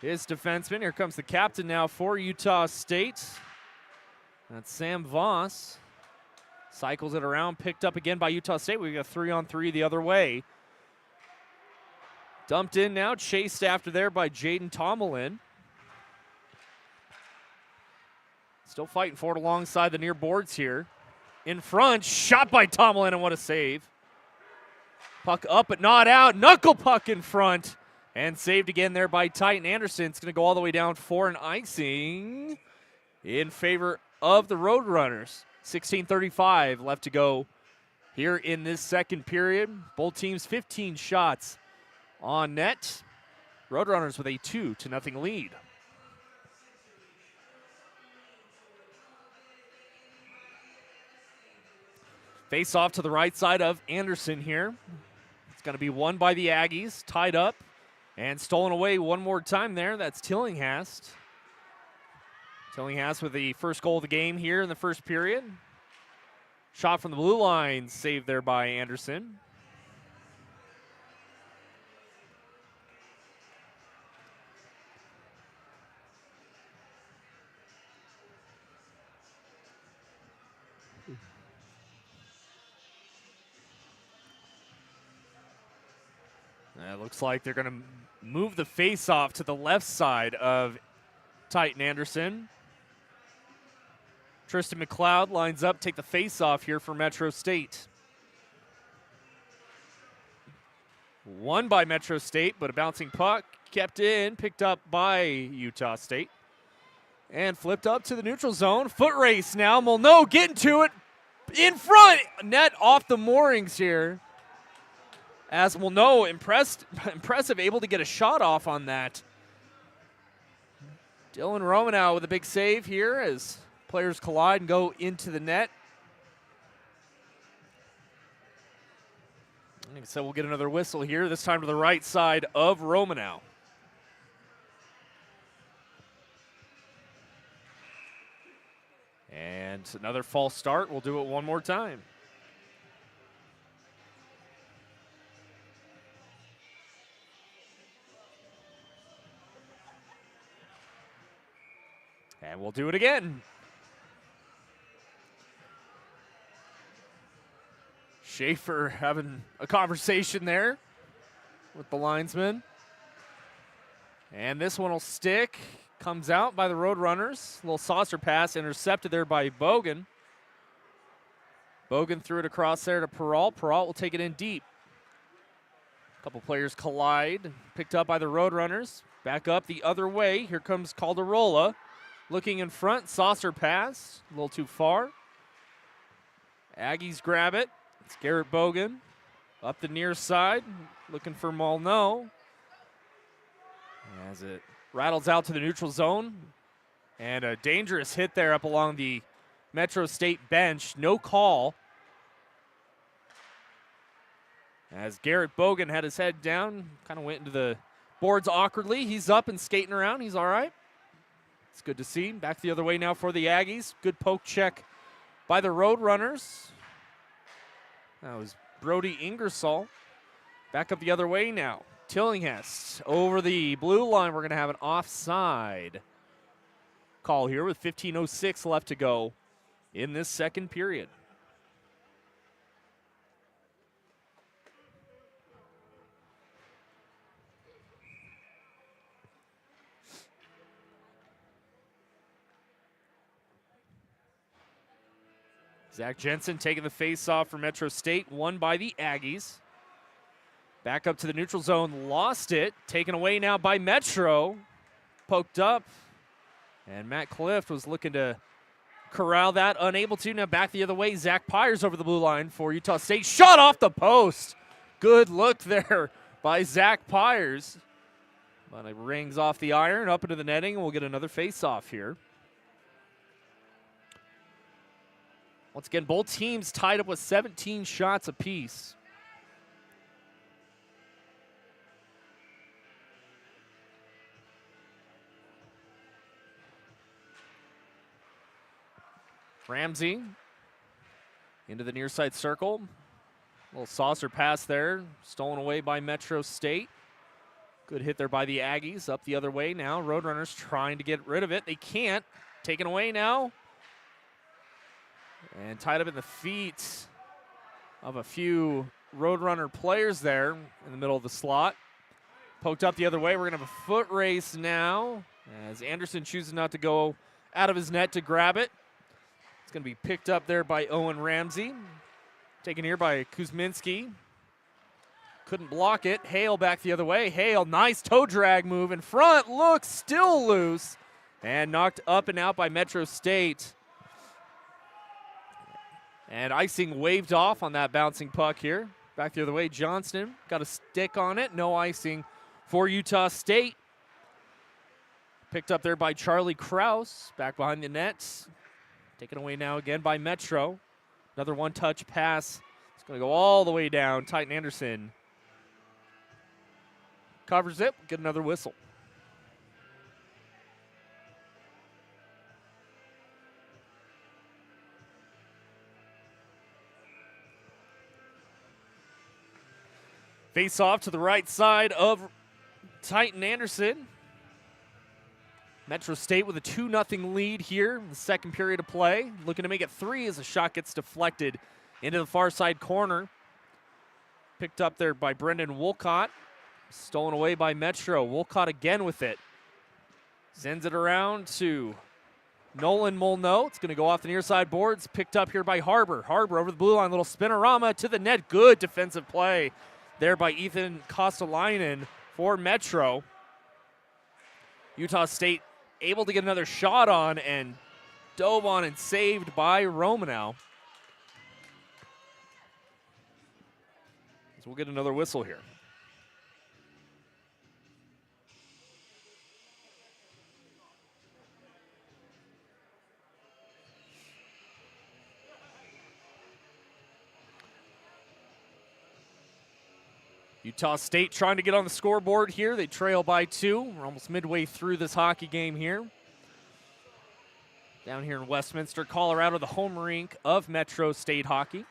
his defenseman. Here comes the captain now for Utah State. That's Sam Voss. Cycles it around, picked up again by Utah State. We got 3-on-3 the other way. Dumped in now, chased after there by Jaden Tomlin. Still fighting for it alongside the near boards here. In front, shot by Tomlin, and what a save. Puck up but not out, knuckle puck in front. And saved again there by Titan Anderson. It's going to go all the way down for an icing in favor of the Roadrunners. 16:35 left to go here in this second period. Both teams 15 shots on net. Roadrunners with a 2-0 lead. Face off to the right side of Anderson here. It's going to be won by the Aggies, tied up and stolen away one more time there. That's Tillinghast. Tillinghast with the first goal of the game here in the first period. Shot from the blue line, saved there by Anderson. It looks like they're going to move the face-off to the left side of Titan Anderson. Tristan McLeod lines up, take the face-off here for Metro State. Won by Metro State, but a bouncing puck kept in, picked up by Utah State. And flipped up to the neutral zone. Foot race now. Molyneux getting to it. In front. Net off the moorings here. As Molyneux, impressive, able to get a shot off on that. Dylan Romanow with a big save here as players collide and go into the net. So we'll get another whistle here, this time to the right side of Romanow. And another false start. We'll do it one more time. And we'll do it again. Schaefer having a conversation there with the linesman. And this one will stick. Comes out by the Roadrunners. A little saucer pass intercepted there by Bogan. Bogan threw it across there to Peralt. Peralt will take it in deep. A couple players collide. Picked up by the Roadrunners. Back up the other way. Here comes Calderola. Looking in front. Saucer pass. A little too far. Aggies grab it. It's Garrett Bogan. Up the near side. Looking for Molyneux. As it rattles out to the neutral zone. And a dangerous hit there up along the Metro State bench. No call. As Garrett Bogan had his head down, kind of went into the boards awkwardly. He's up and skating around. He's all right. It's good to see. Back the other way now for the Aggies. Good poke check by the Roadrunners. That was Brody Ingersoll. Back up the other way now. Tillinghast over the blue line. We're going to have an offside call here with 15:06 left to go in this second period. Zach Jensen taking the face-off for Metro State, won by the Aggies. Back up to the neutral zone, lost it. Taken away now by Metro. Poked up. And Matt Clift was looking to corral that, unable to. Now back the other way, Zach Pyers over the blue line for Utah State. Shot off the post. Good look there by Zach Pyers. But it rings off the iron, up into the netting, and we'll get another face-off here. Once again, both teams tied up with 17 shots apiece. Ramsey into the near side circle. Little saucer pass there, stolen away by Metro State. Good hit there by the Aggies. Up the other way now. Roadrunners trying to get rid of it. They can't. Taken away now. And tied up in the feet of a few Roadrunner players there in the middle of the slot. Poked up the other way. We're going to have a foot race now as Anderson chooses not to go out of his net to grab it. It's going to be picked up there by Owen Ramsey. Taken here by Kuzminski. Couldn't block it. Hale back the other way. Hale, nice toe drag move in front. Looks still loose. And knocked up and out by Metro State. And icing waved off on that bouncing puck here. Back the other way, Johnston got a stick on it. No icing for Utah State. Picked up there by Charlie Kraus. Back behind the nets. Taken away now again by Metro. Another one-touch pass. It's going to go all the way down. Titan Anderson covers it. Get another whistle. Face off to the right side of Titan Anderson. Metro State with a 2-0 lead here in the second period of play. Looking to make it 3 as the shot gets deflected into the far side corner. Picked up there by Brendan Wolcott. Stolen away by Metro. Wolcott again with it. Sends it around to Nolan Molno. It's going to go off the near side boards. Picked up here by Harbor. Harbor over the blue line. Little spinorama to the net. Good defensive play there by Ethan Kostalainen for Metro. Utah State able to get another shot on and dove on and saved by Romanow. So we'll get another whistle here. Utah State trying to get on the scoreboard here. They trail by 2. We're almost midway through this hockey game here. Down here in Westminster, Colorado, the home rink of Metro State hockey.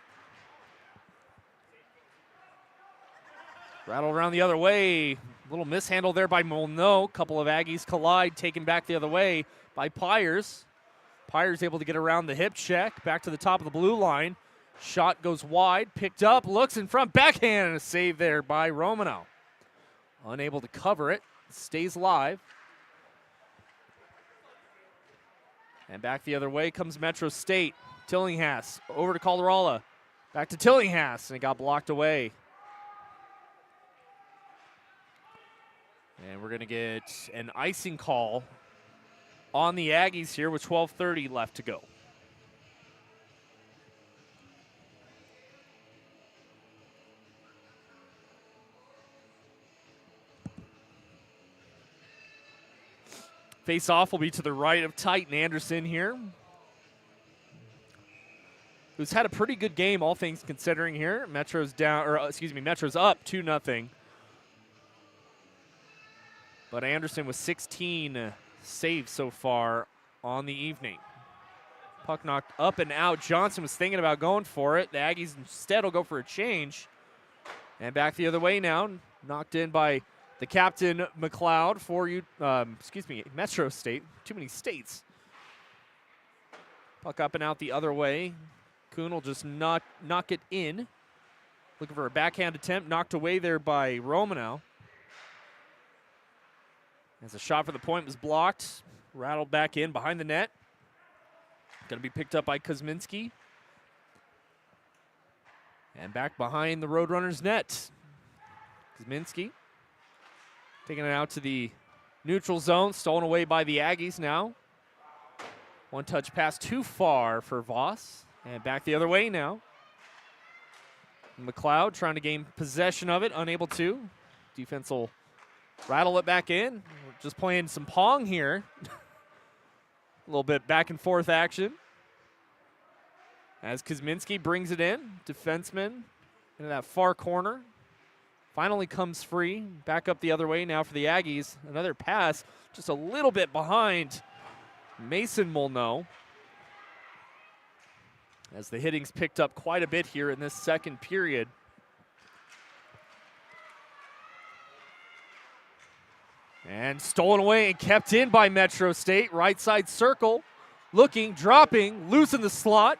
Rattle around the other way. Little mishandle there by Molno. Couple of Aggies collide, taken back the other way by Pyers. Pyers able to get around the hip check, back to the top of the blue line. Shot goes wide, picked up, looks in front, backhand, and a save there by Romanow. Unable to cover it, stays live. And back the other way comes Metro State. Tillinghast over to Calderola. Back to Tillinghast, and it got blocked away. And we're going to get an icing call on the Aggies here with 12:30 left to go. Face-off will be to the right of Titan Anderson here. who's had a pretty good game, all things considering here. Metro's down, or excuse me, Metro's up 2-0. But Anderson with 16 saves so far on the evening. Puck knocked up and out. Johnson was thinking about going for it. The Aggies instead will go for a change. And back the other way now. Knocked in by the captain, McLeod, for Metro State. Too many states. Puck up and out the other way. Kuhn will just knock it in. Looking for a backhand attempt. Knocked away there by Romanow. As a shot for the point was blocked. Rattled back in behind the net. Going to be picked up by Kuzminski. And back behind the Roadrunners' net. Kuzminski taking it out to the neutral zone. Stolen away by the Aggies now. One touch pass too far for Voss. And back the other way now. McLeod trying to gain possession of it. Unable to. Defense will rattle it back in. We're just playing some pong here. A little bit back and forth action. As Kuzminski brings it in. Defenseman into that far corner. Finally comes free. Back up the other way now for the Aggies. Another pass just a little bit behind Mason Molyneux. As the hitting's picked up quite a bit here in this second period. And stolen away and kept in by Metro State. Right side circle. Looking, dropping, loose in the slot.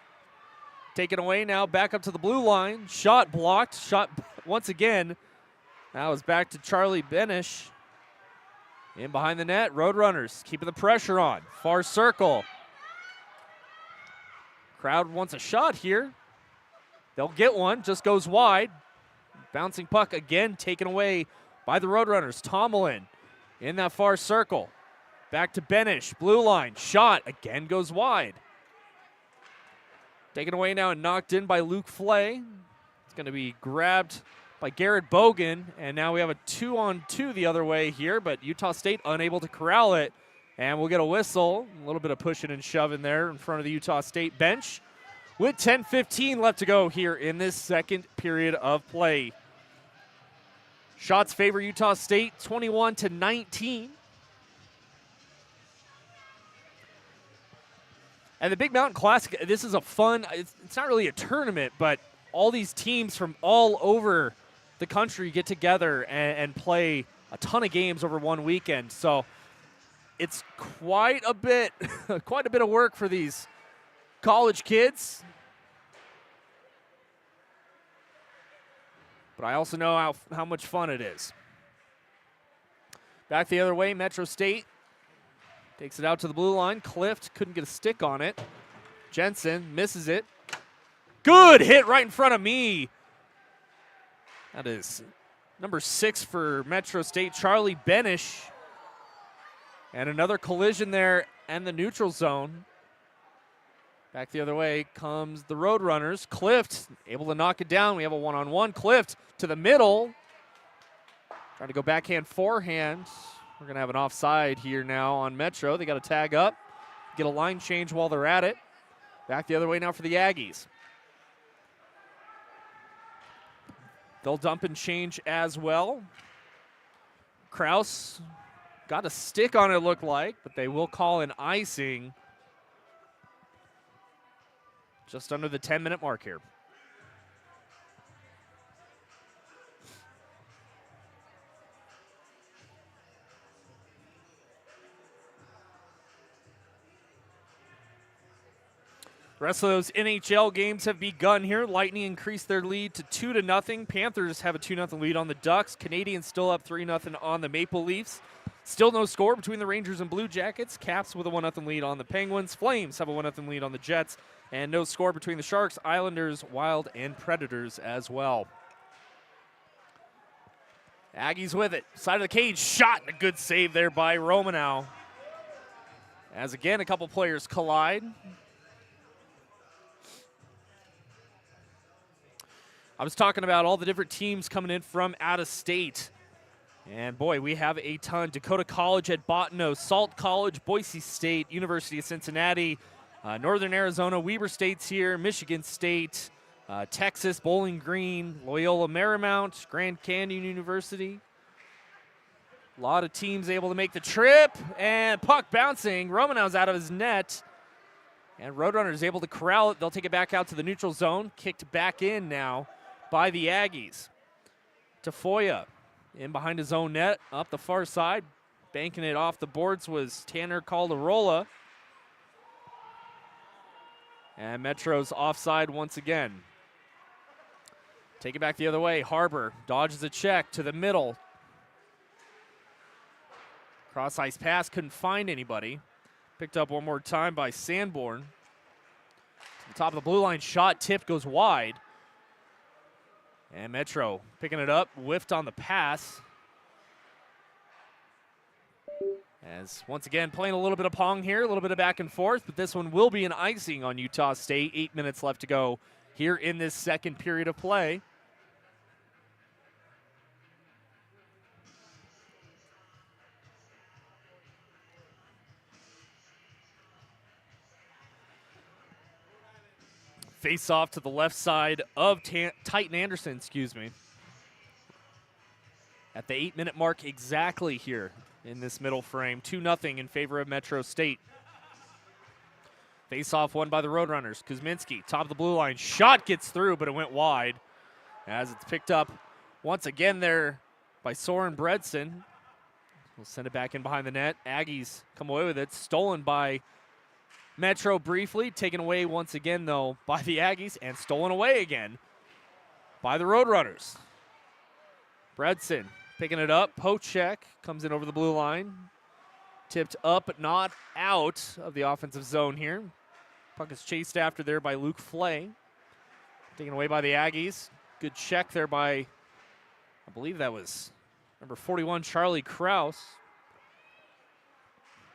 Taken away now, back up to the blue line. Shot blocked. Shot once again. Now it's back to Charlie Benish. In behind the net, Roadrunners keeping the pressure on. Far circle. Crowd wants a shot here. They'll get one, just goes wide. Bouncing puck again taken away by the Roadrunners. Tomlin in that far circle. Back to Benish, blue line, shot, again goes wide. Taken away now and knocked in by Luke Flay. It's going to be grabbed by Garrett Bogan, and now we have a 2-on-2 the other way here, but Utah State unable to corral it, and we'll get a whistle. A little bit of pushing and shoving there in front of the Utah State bench with 10:15 left to go here in this second period of play. Shots favor Utah State 21-19. And the Big Mountain Classic, this is a fun, it's not really a tournament, but all these teams from all over the country get together and play a ton of games over one weekend. So it's quite a bit of work for these college kids. But I also know how much fun it is. Back the other way, Metro State takes it out to the blue line. Clift couldn't get a stick on it. Jensen misses it. Good hit right in front of me. That is number 6 for Metro State, Charlie Benish. And another collision there and the neutral zone. Back the other way comes the Roadrunners. Clift able to knock it down. We have a one-on-one. Clift to the middle. Trying to go backhand, forehand. We're going to have an offside here now on Metro. They got to tag up, get a line change while they're at it. Back the other way now for the Aggies. They'll dump and change as well. Kraus got a stick on it, looked like, but they will call an icing just under the 10-minute mark here. The rest of those NHL games have begun here. Lightning increased their lead to 2-0. Panthers have a 2-0 lead on the Ducks. Canadians still up 3-0 on the Maple Leafs. Still no score between the Rangers and Blue Jackets. Caps with a 1-0 lead on the Penguins. Flames have a 1-0 lead on the Jets. And no score between the Sharks, Islanders, Wild, and Predators as well. Aggies with it. Side of the cage, shot, and a good save there by Romanow. As again, a couple players collide. I was talking about all the different teams coming in from out of state. And boy, we have a ton. Dakota College at Bottineau, Salt College, Boise State, University of Cincinnati, Northern Arizona, Weber State's here, Michigan State, Texas, Bowling Green, Loyola Marymount, Grand Canyon University. A lot of teams able to make the trip, and puck bouncing. Romanow's out of his net, and Roadrunners able to corral it. They'll take it back out to the neutral zone. Kicked back in now by the Aggies. Tafoya in behind his own net, up the far side. Banking it off the boards was Tanner Calderola. And Metro's offside once again. Take it back the other way. Harbor dodges a check to the middle. Cross ice pass, couldn't find anybody. Picked up one more time by Sanborn. To the top of the blue line, shot tipped, goes wide. And Metro picking it up, whiffed on the pass. As once again playing a little bit of pong here, a little bit of back and forth, but this one will be an icing on Utah State. 8 minutes left to go here in this second period of play. Face off to the left side of Titan Anderson, At the 8-minute mark exactly here in this middle frame. 2-0 in favor of Metro State. Face off won by the Roadrunners. Kuzminski, top of the blue line. Shot gets through, but it went wide. As it's picked up once again there by Soren Bredson. We'll send it back in behind the net. Aggies come away with it. Stolen by Metro briefly, taken away once again, though, by the Aggies, and stolen away again by the Roadrunners. Bredson picking it up. Pochek comes in over the blue line. Tipped up, but not out of the offensive zone here. Puck is chased after there by Luke Flay. Taken away by the Aggies. Good check there by, I believe that was number 41, Charlie Kraus.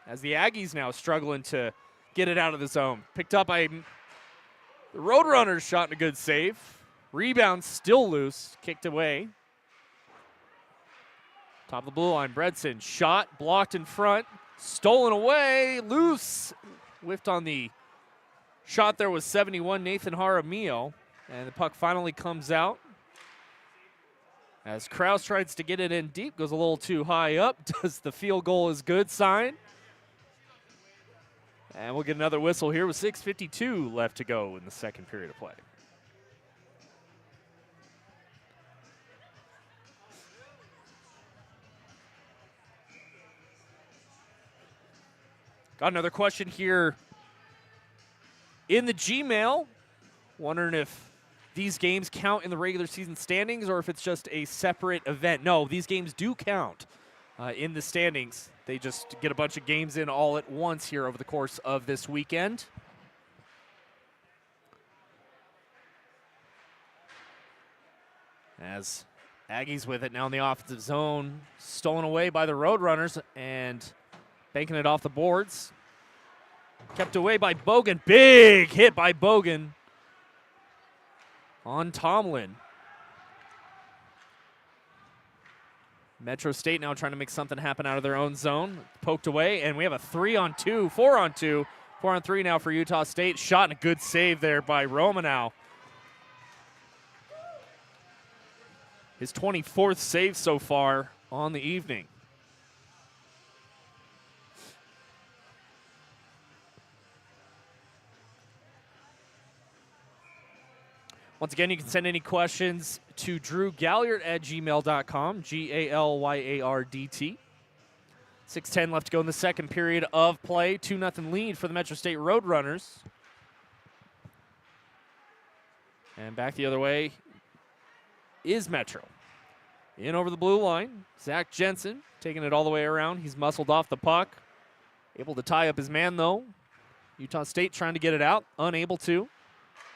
As the Aggies now struggling to get it out of the zone. Picked up by the Roadrunners, shot and a good save. Rebound still loose, kicked away. Top of the blue line, Bredson, shot, blocked in front, stolen away, loose. Whiffed on the shot there was 71, Nathan Jaramillo. And the puck finally comes out. As Kraus tries to get it in deep, goes a little too high up. Does the field goal is good sign. And we'll get another whistle here with 6:52 left to go in the second period of play. Got another question here in the Gmail. Wondering if these games count in the regular season standings or if it's just a separate event. No, these games do count in the standings. They just get a bunch of games in all at once here over the course of this weekend. As Aggies with it now in the offensive zone. Stolen away by the Roadrunners and banking it off the boards. Kept away by Bogan. Big hit by Bogan on Tomlin. Metro State now trying to make something happen out of their own zone. Poked away, and we have a 3-on-2, 4-on-2, 4-on-3 now for Utah State. Shot and a good save there by Romanow. His 24th save so far on the evening. Once again, you can send any questions to drewgalliard@gmail.com, GALYARDT. 6:10 left to go in the second period of play. 2-0 lead for the Metro State Roadrunners. And back the other way is Metro. In over the blue line, Zach Jensen taking it all the way around. He's muscled off the puck. Able to tie up his man, though. Utah State trying to get it out, unable to.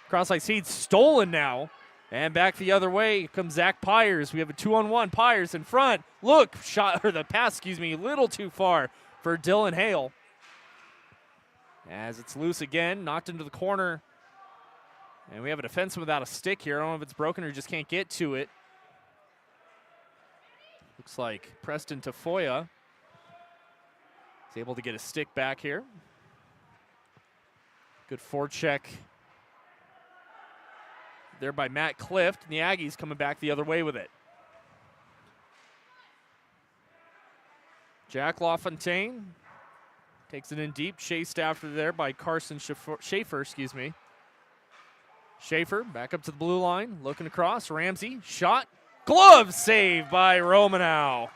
Cross-ice feed stolen now. And back the other way comes Zach Pyers. We have a 2-on-1. Pyers in front. Look, shot, or the pass, a little too far for Dylan Hale. As it's loose again, knocked into the corner. And we have a defenseman without a stick here. I don't know if it's broken or just can't get to it. Looks like Preston Tafoya is able to get a stick back here. Good forecheck there by Matt Clift, and the Aggies coming back the other way with it. Jack LaFontaine takes it in deep, chased after there by Carson Schaefer, Schaefer back up to the blue line, looking across. Ramsey, shot, glove save by Romanow.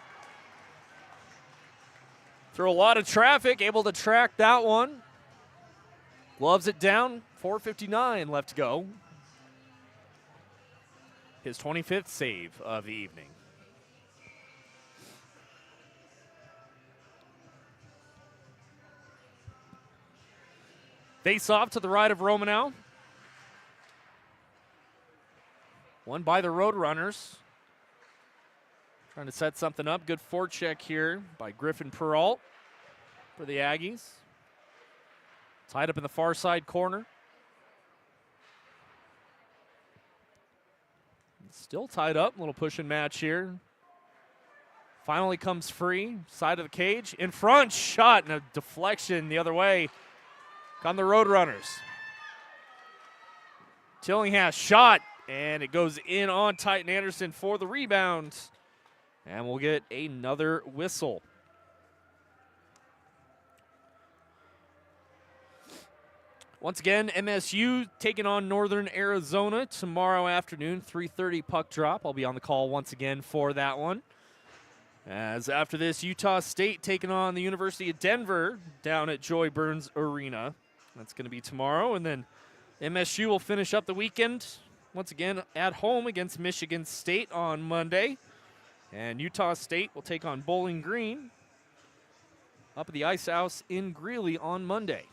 Through a lot of traffic, able to track that one. Gloves it down, 4:59 left to go. His 25th save of the evening. Face off to the right of Romanow. Won by the Roadrunners. Trying to set something up. Good forecheck here by Griffin Peralt for the Aggies. Tied up in the far side corner. Still tied up. Little push and match here. Finally comes free. Side of the cage. In front. Shot and a deflection the other way. Come the Roadrunners. Tillinghast shot. And it goes in on Titan Anderson for the rebound. And we'll get another whistle. Once again, MSU taking on Northern Arizona tomorrow afternoon, 3:30 puck drop. I'll be on the call once again for that one. As after this, Utah State taking on the University of Denver down at Joy Burns Arena. That's going to be tomorrow. And then MSU will finish up the weekend once again at home against Michigan State on Monday. And Utah State will take on Bowling Green up at the Ice House in Greeley on Monday.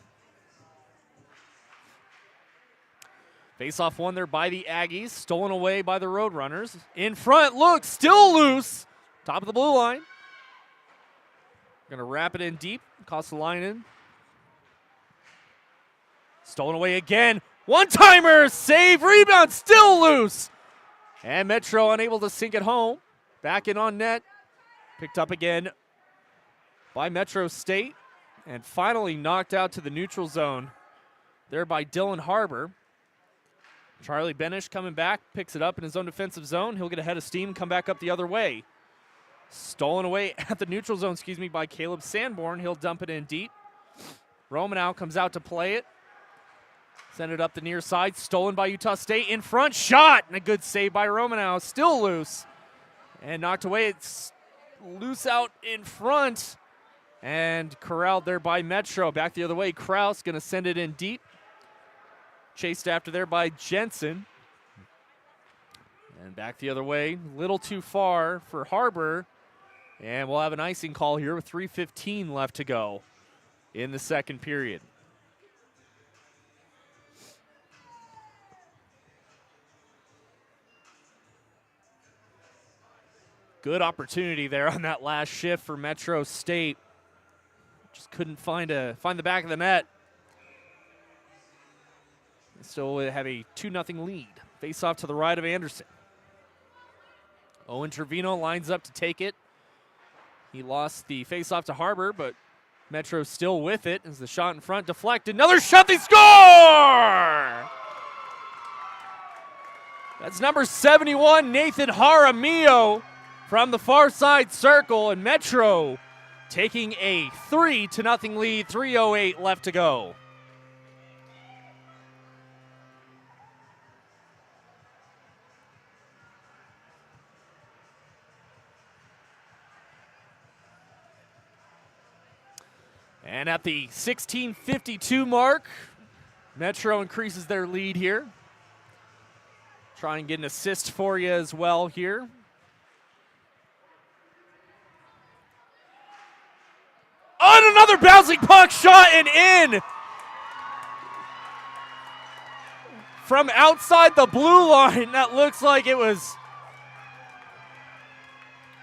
Face-off won there by the Aggies, stolen away by the Roadrunners. In front, look, still loose. Top of the blue line. Going to wrap it in deep. Kostalainen. Stolen away again. One-timer, save, rebound, still loose. And Metro unable to sink it home. Back in on net. Picked up again by Metro State. And finally knocked out to the neutral zone there by Dylan Harbour. Charlie Benish coming back, picks it up in his own defensive zone. He'll get ahead of steam, come back up the other way. Stolen away at the neutral zone, by Caleb Sanborn. He'll dump it in deep. Romanow comes out to play it. Send it up the near side. Stolen by Utah State. In front, shot, and a good save by Romanow. Still loose. And knocked away. It's loose out in front. And corralled there by Metro. Back the other way. Kraus going to send it in deep. Chased after there by Jensen. And back the other way. Little too far for Harbor. And we'll have an icing call here with 3:15 left to go in the second period. Good opportunity there on that last shift for Metro State. Just couldn't find the back of the net. Still have a 2-0 lead. Face off to the right of Anderson. Owen Trevino lines up to take it. He lost the face off to Harbor, but Metro still with it as the shot in front deflected. Another shot, they score! That's number 71, Nathan Jaramillo from the far side circle, and Metro taking a 3-0 lead, 3:08 left to go. And at the 16:52 mark, Metro increases their lead here. Try and get an assist for you as well here. On another bouncing puck shot and in. From outside the blue line, that looks like it was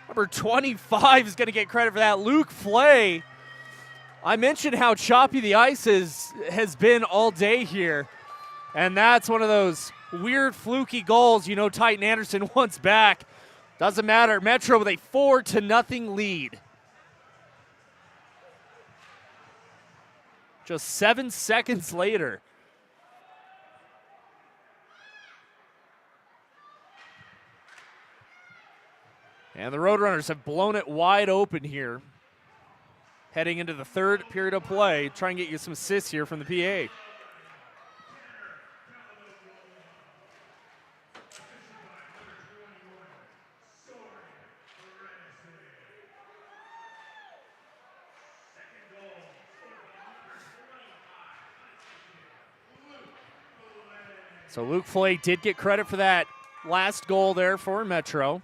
number 25 is going to get credit for that. Luke Flay. I mentioned how choppy the ice has been all day here. And that's one of those weird fluky goals, Titan Anderson wants back. Doesn't matter. Metro with a 4-0 lead. Just 7 seconds later, And the Roadrunners have blown it wide open here. Heading into the third period of play, try and get you some assists here from the PA. So Luke Flay did get credit for that last goal there for Metro.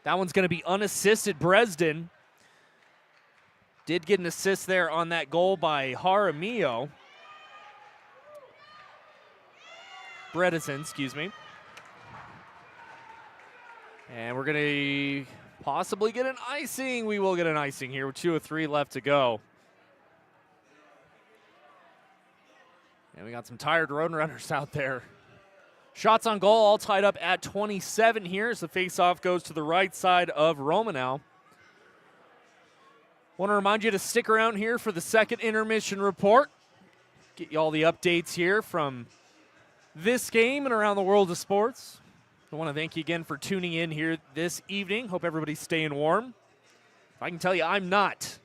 That one's going to be unassisted. Bresden did get an assist there on that goal by Jaramillo. Bredesen, excuse me. And we're going to possibly get an icing. We will get an icing here with 2:03 left to go. And we got some tired Roadrunners out there. Shots on goal all tied up at 27 here as the faceoff goes to the right side of Romanau. Want to remind you to stick around here for the second intermission report. Get you all the updates here from this game and around the world of sports. I want to thank you again for tuning in here this evening. Hope everybody's staying warm. If I can tell you, I'm not.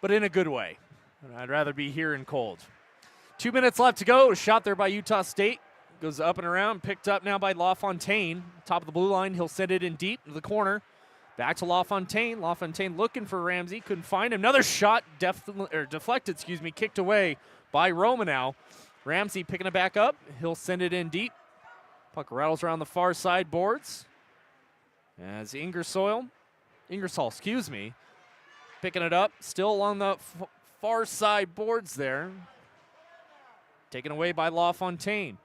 But in a good way. I'd rather be here in cold. 2 minutes left to go. A shot there by Utah State. Goes up and around. Picked up now by LaFontaine. Top of the blue line. He'll send it in deep to the corner. Back to LaFontaine. LaFontaine looking for Ramsey. Couldn't find him. Another shot deflected, kicked away by Romanau. Ramsey picking it back up. He'll send it in deep. Puck rattles around the far side boards. As Ingersoll, picking it up, still along the far side boards there. Taken away by LaFontaine.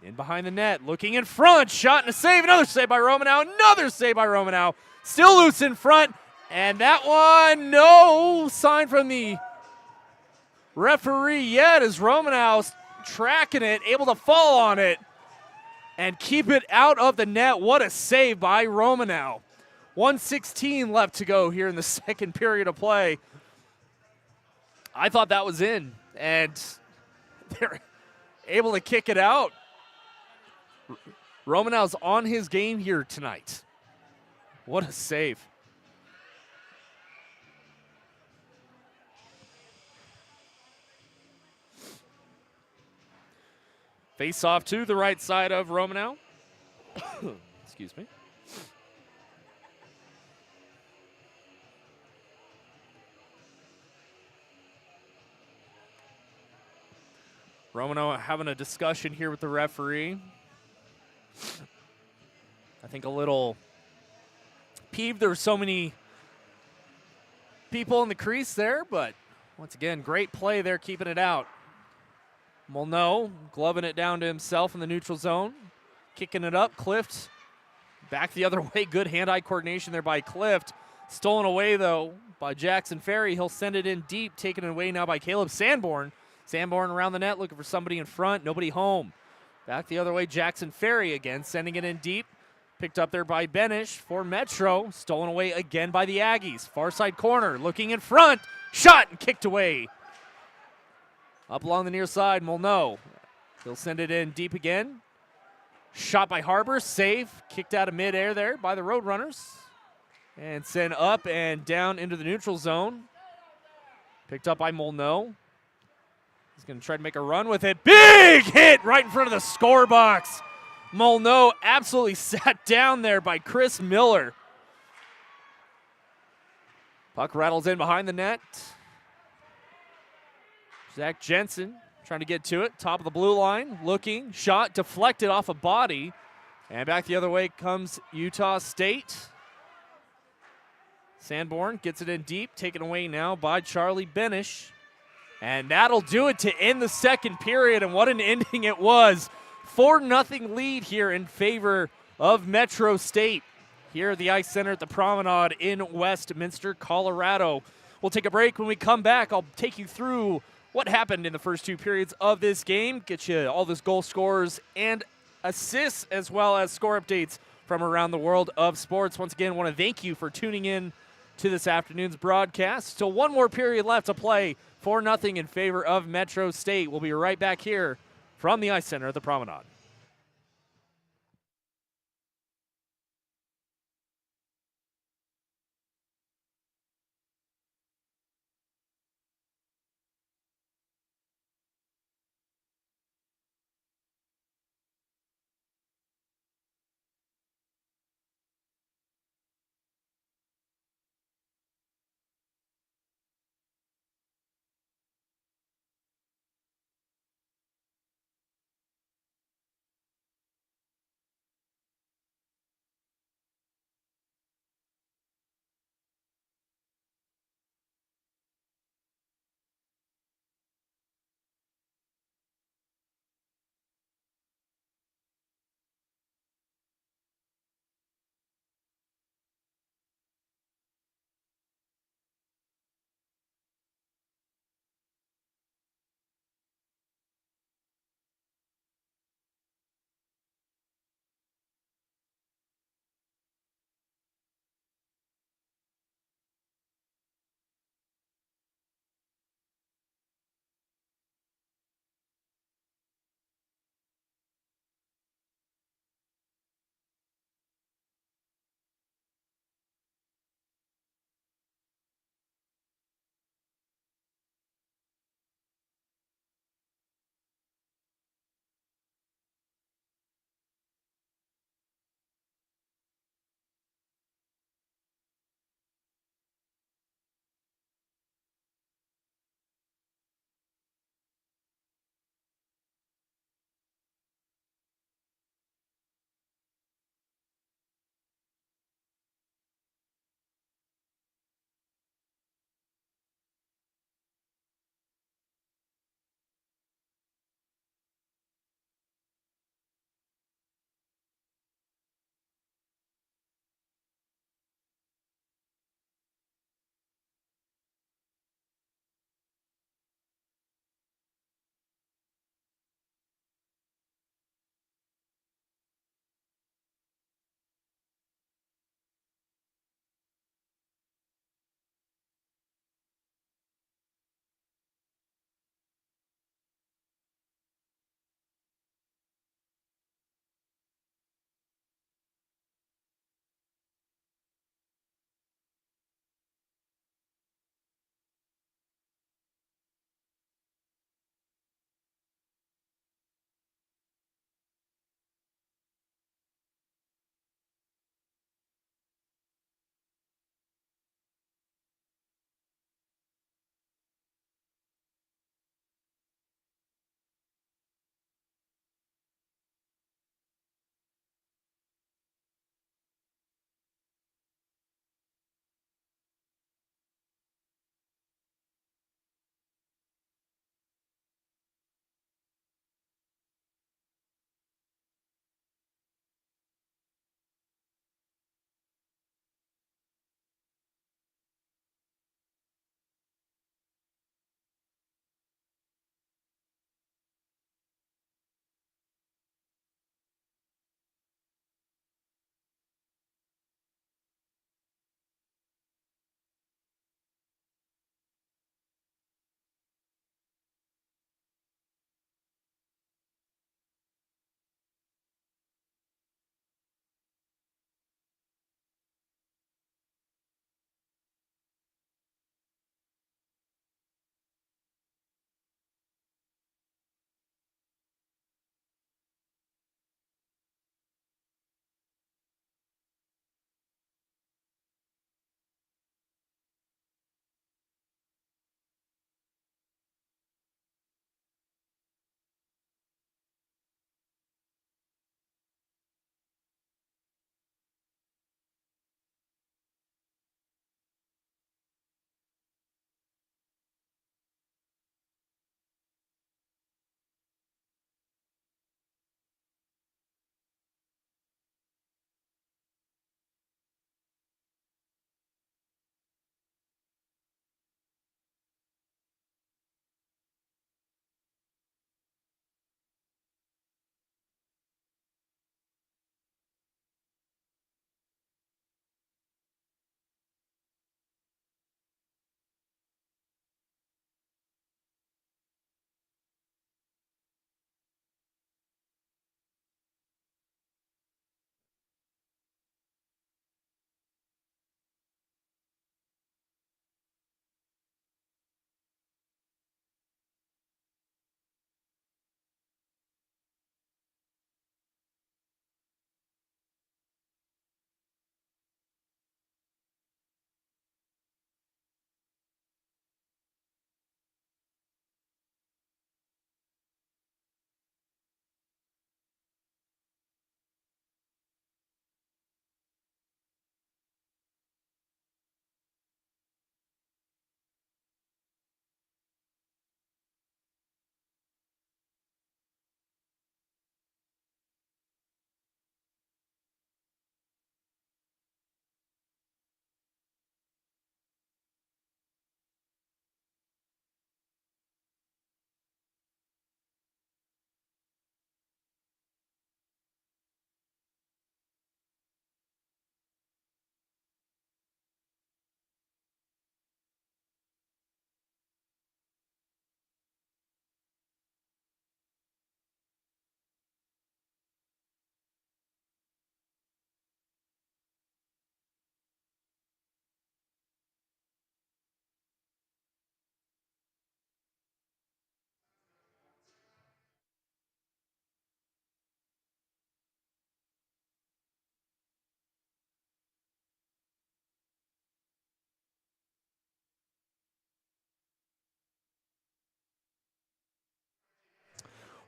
In behind the net, looking in front, shot and a save, another save by Romanau, still loose in front, and that one, no sign from the referee yet as Romanau tracking it, able to fall on it and keep it out of the net. What a save by Romanau. 1:16 left to go here in the second period of play. I thought that was in, and they're able to kick it out. Romanau's on his game here tonight. What a save. Face off to the right side of Romanau. Excuse me. Romanau having a discussion here with the referee. I think a little peeved there were so many people in the crease there, but once again, great play there, keeping it out. Molyneux gloving it down to himself in the neutral zone, kicking it up. Clift back the other way. Good hand-eye coordination there by Clift. Stolen away, though, by Jackson Ferry. He'll send it in deep, taken away now by Caleb Sanborn. Sanborn around the net, looking for somebody in front. Nobody home. Back the other way, Jackson Ferry again, sending it in deep. Picked up there by Benish for Metro. Stolen away again by the Aggies. Far side corner, looking in front. Shot and kicked away. Up along the near side, Molyneux. He'll send it in deep again. Shot by Harbor, save. Kicked out of midair there by the Roadrunners. And sent up and down into the neutral zone. Picked up by Molyneux. He's going to try to make a run with it. Big hit right in front of the score box. Molyneux absolutely sat down there by Chris Miller. Puck rattles in behind the net. Zach Jensen trying to get to it. Top of the blue line. Looking. Shot deflected off a body. And back the other way comes Utah State. Sanborn gets it in deep. Taken away now by Charlie Benish. And that'll do it to end the second period. And what an ending it was. 4-0 lead here in favor of Metro State. Here at the Ice Center at the Promenade in Westminster, Colorado. We'll take a break. When we come back, I'll take you through what happened in the first two periods of this game. Get you all those goal scorers and assists as well as score updates from around the world of sports. Once again, I want to thank you for tuning in to this afternoon's broadcast. Still one more period left to play. 4-0 in favor of Metro State. We'll be right back here from the Ice Center at the Promenade.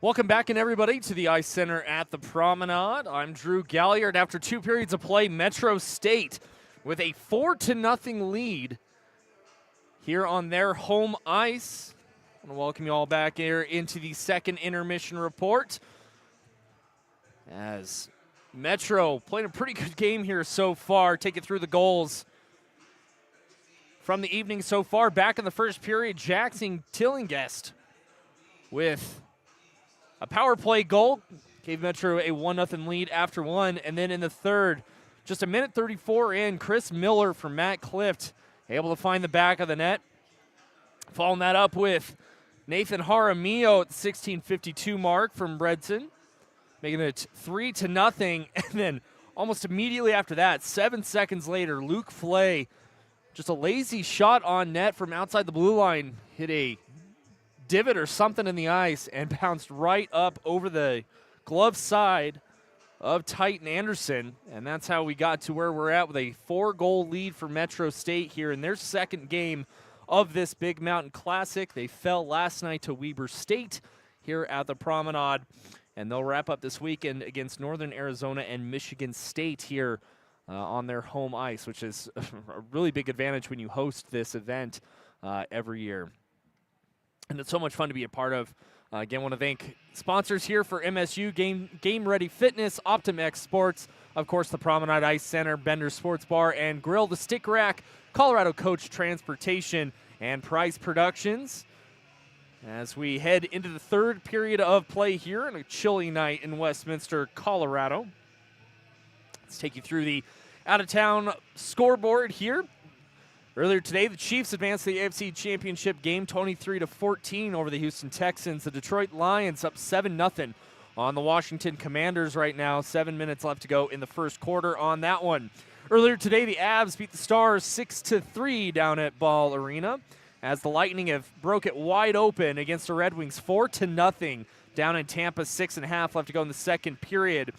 Welcome back, and everybody, to the Ice Center at the Promenade. I'm Drew Galliard. After 2 periods of play, Metro State with a 4-0 lead here on their home ice. I want to welcome you all back here into the second intermission report, as Metro played a pretty good game here so far. Take it through the goals from the evening so far. Back in the first period, Jackson Tillingest with a power play goal gave Metro a 1-0 lead after one. And then in the third, just a minute 34 in, Chris Miller from Matt Clift able to find the back of the net. Following that up with Nathan Jaramillo at the 16:52 mark from Bredson, making it 3-0. And then almost immediately after that, 7 seconds later, Luke Flay, just a lazy shot on net from outside the blue line, hit a divot or something in the ice and bounced right up over the glove side of Titan Anderson. And that's how we got to where we're at with a 4-goal lead for Metro State here in their second game of this Big Mountain Classic. They fell last night to Weber State here at the Promenade, and they'll wrap up this weekend against Northern Arizona and Michigan State here on their home ice, which is a really big advantage when you host this event every year. And it's so much fun to be a part of. Again, want to thank sponsors here for MSU, Game Ready Fitness, OptimX Sports, of course, the Promenade Ice Center, Bender Sports Bar and Grill, the Stick Rack, Colorado Coach Transportation, and Price Productions. As we head into the third period of play here on a chilly night in Westminster, Colorado. Let's take you through the out-of-town scoreboard here. Earlier today, the Chiefs advanced to the AFC Championship game 23-14 over the Houston Texans. The Detroit Lions up 7-0 on the Washington Commanders right now. 7 minutes left to go in the first quarter on that one. Earlier today, the Avs beat the Stars 6-3 down at Ball Arena, as the Lightning have broke it wide open against the Red Wings 4-0 down in Tampa. 6.5 left to go in the second period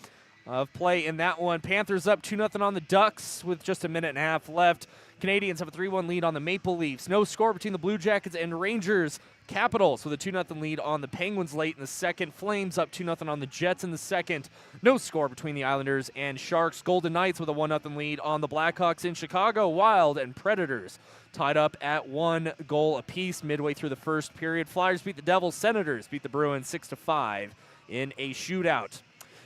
of play in that one. Panthers up 2-0 on the Ducks with just a minute and a half left. Canadians have a 3-1 lead on the Maple Leafs. No score between the Blue Jackets and Rangers. Capitals with a 2-0 lead on the Penguins late in the second. Flames up 2-0 on the Jets in the second. No score between the Islanders and Sharks. Golden Knights with a 1-0 lead on the Blackhawks in Chicago. Wild and Predators tied up at 1 goal apiece midway through the first period. Flyers beat the Devils. Senators beat the Bruins 6-5 in a shootout.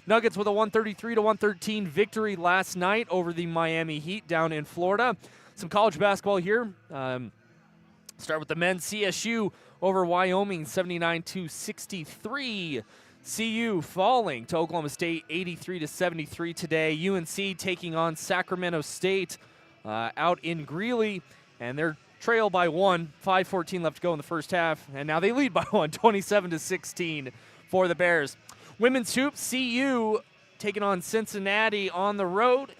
Nuggets with a 133-113 victory last night over the Miami Heat down in Florida. Some college basketball here. Start with the men's. CSU over Wyoming 79-63. CU falling to Oklahoma State 83-73 today. UNC taking on Sacramento State out in Greeley, and they're trail by 1. 5:14 left to go in the first half, and now they lead by 1, 27-16 for the Bears. Women's hoop, CU taking on Cincinnati on the road,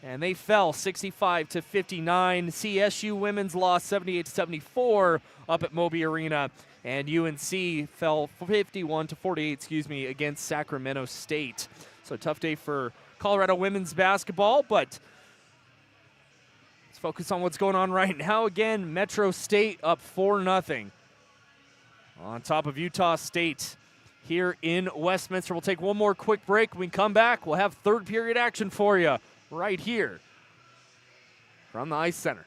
and they fell 65-59. CSU women's lost 78-74 up at Moby Arena, and UNC fell 51-48, against Sacramento State. So a tough day for Colorado women's basketball, but let's focus on what's going on right now. Again, Metro State up 4-0 on top of Utah State here in Westminster. We'll take one more quick break. When we come back, we'll have third period action for you right here from the Ice Center.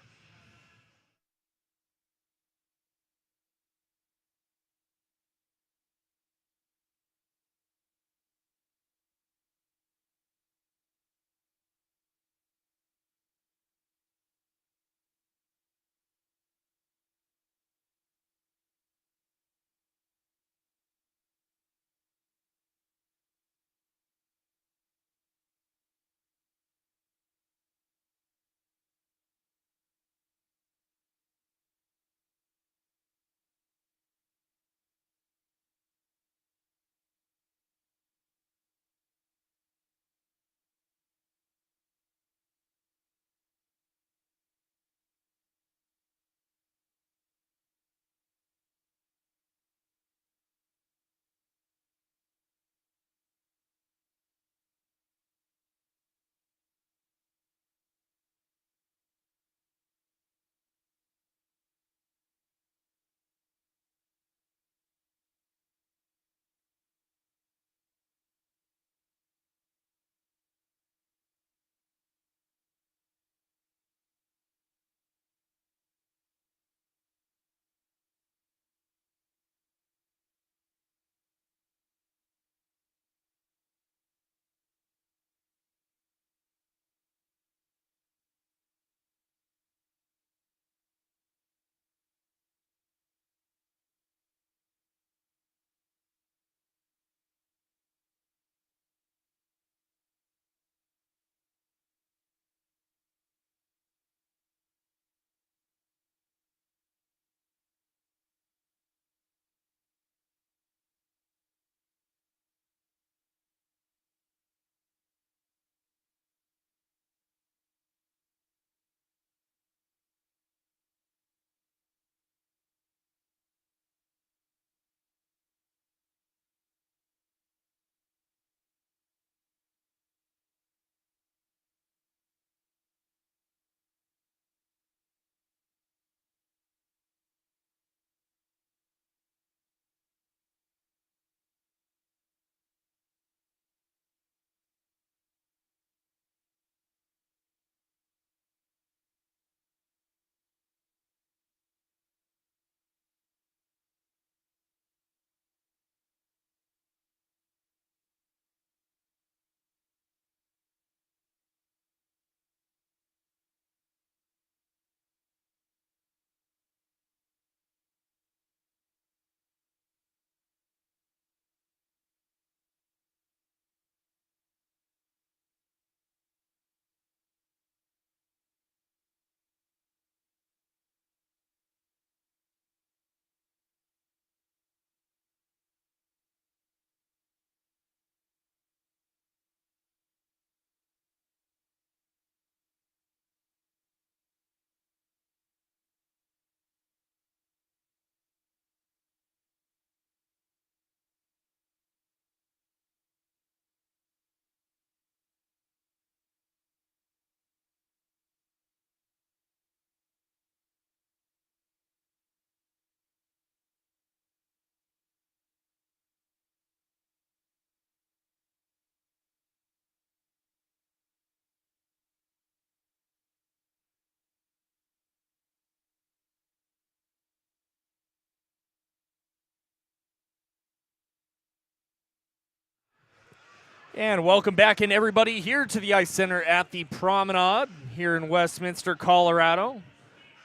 And welcome back in, everybody, here to the Ice Center at the Promenade here in Westminster, Colorado,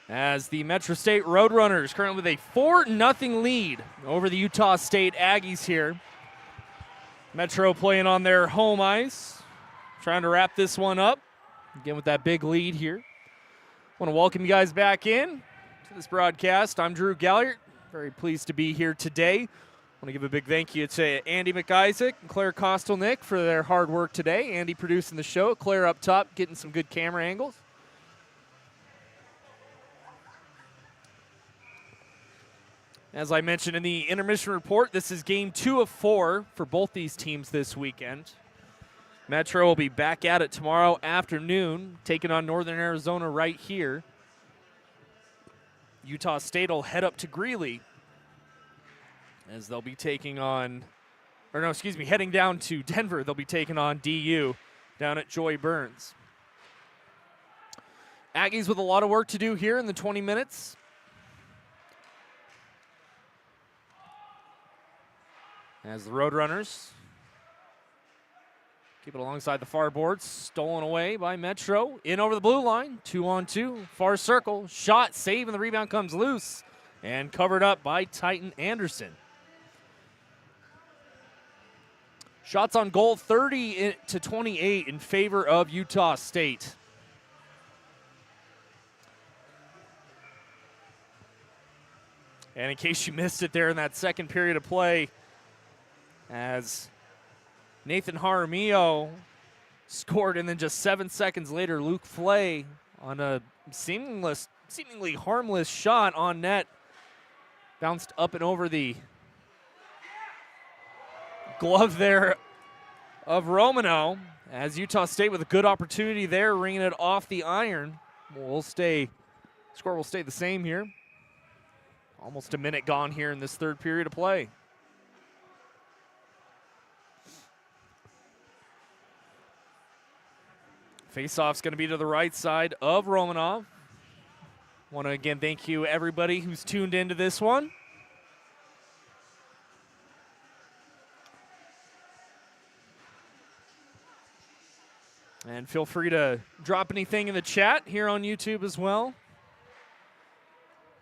as the Metro State Roadrunners currently with a 4-0 lead over the Utah State Aggies here. Metro playing on their home ice, trying to wrap this one up, again with that big lead here. I want to welcome you guys back in to this broadcast. I'm Drew Galliard, very pleased to be here today. I want to give a big thank you to Andy McIsaac and Claire Kostelnick for their hard work today. Andy producing the show, Claire up top getting some good camera angles. As I mentioned in the intermission report, this is game 2 of 4 for both these teams this weekend. Metro will be back at it tomorrow afternoon, taking on Northern Arizona right here. Utah State will head up to Greeley as they'll be taking on, heading down to Denver. They'll be taking on DU down at Joy Burns. Aggies with a lot of work to do here in the 20 minutes. As the Roadrunners keep it alongside the far boards, stolen away by Metro. In over the blue line, 2-on-2, far circle, shot, save, and the rebound comes loose and covered up by Titan Anderson. Shots on goal, 30-28 in favor of Utah State. And in case you missed it there in that second period of play, as Nathan Jaramillo scored, and then just 7 seconds later, Luke Flay on a seemingly harmless shot on net, bounced up and over the glove there of Romano, as Utah State with a good opportunity there, ringing it off the iron. Score will stay the same here. Almost a minute gone here in this third period of play. Face-off's going to be to the right side of Romanov. Want to again thank you everybody who's tuned into this one. And feel free to drop anything in the chat here on YouTube as well.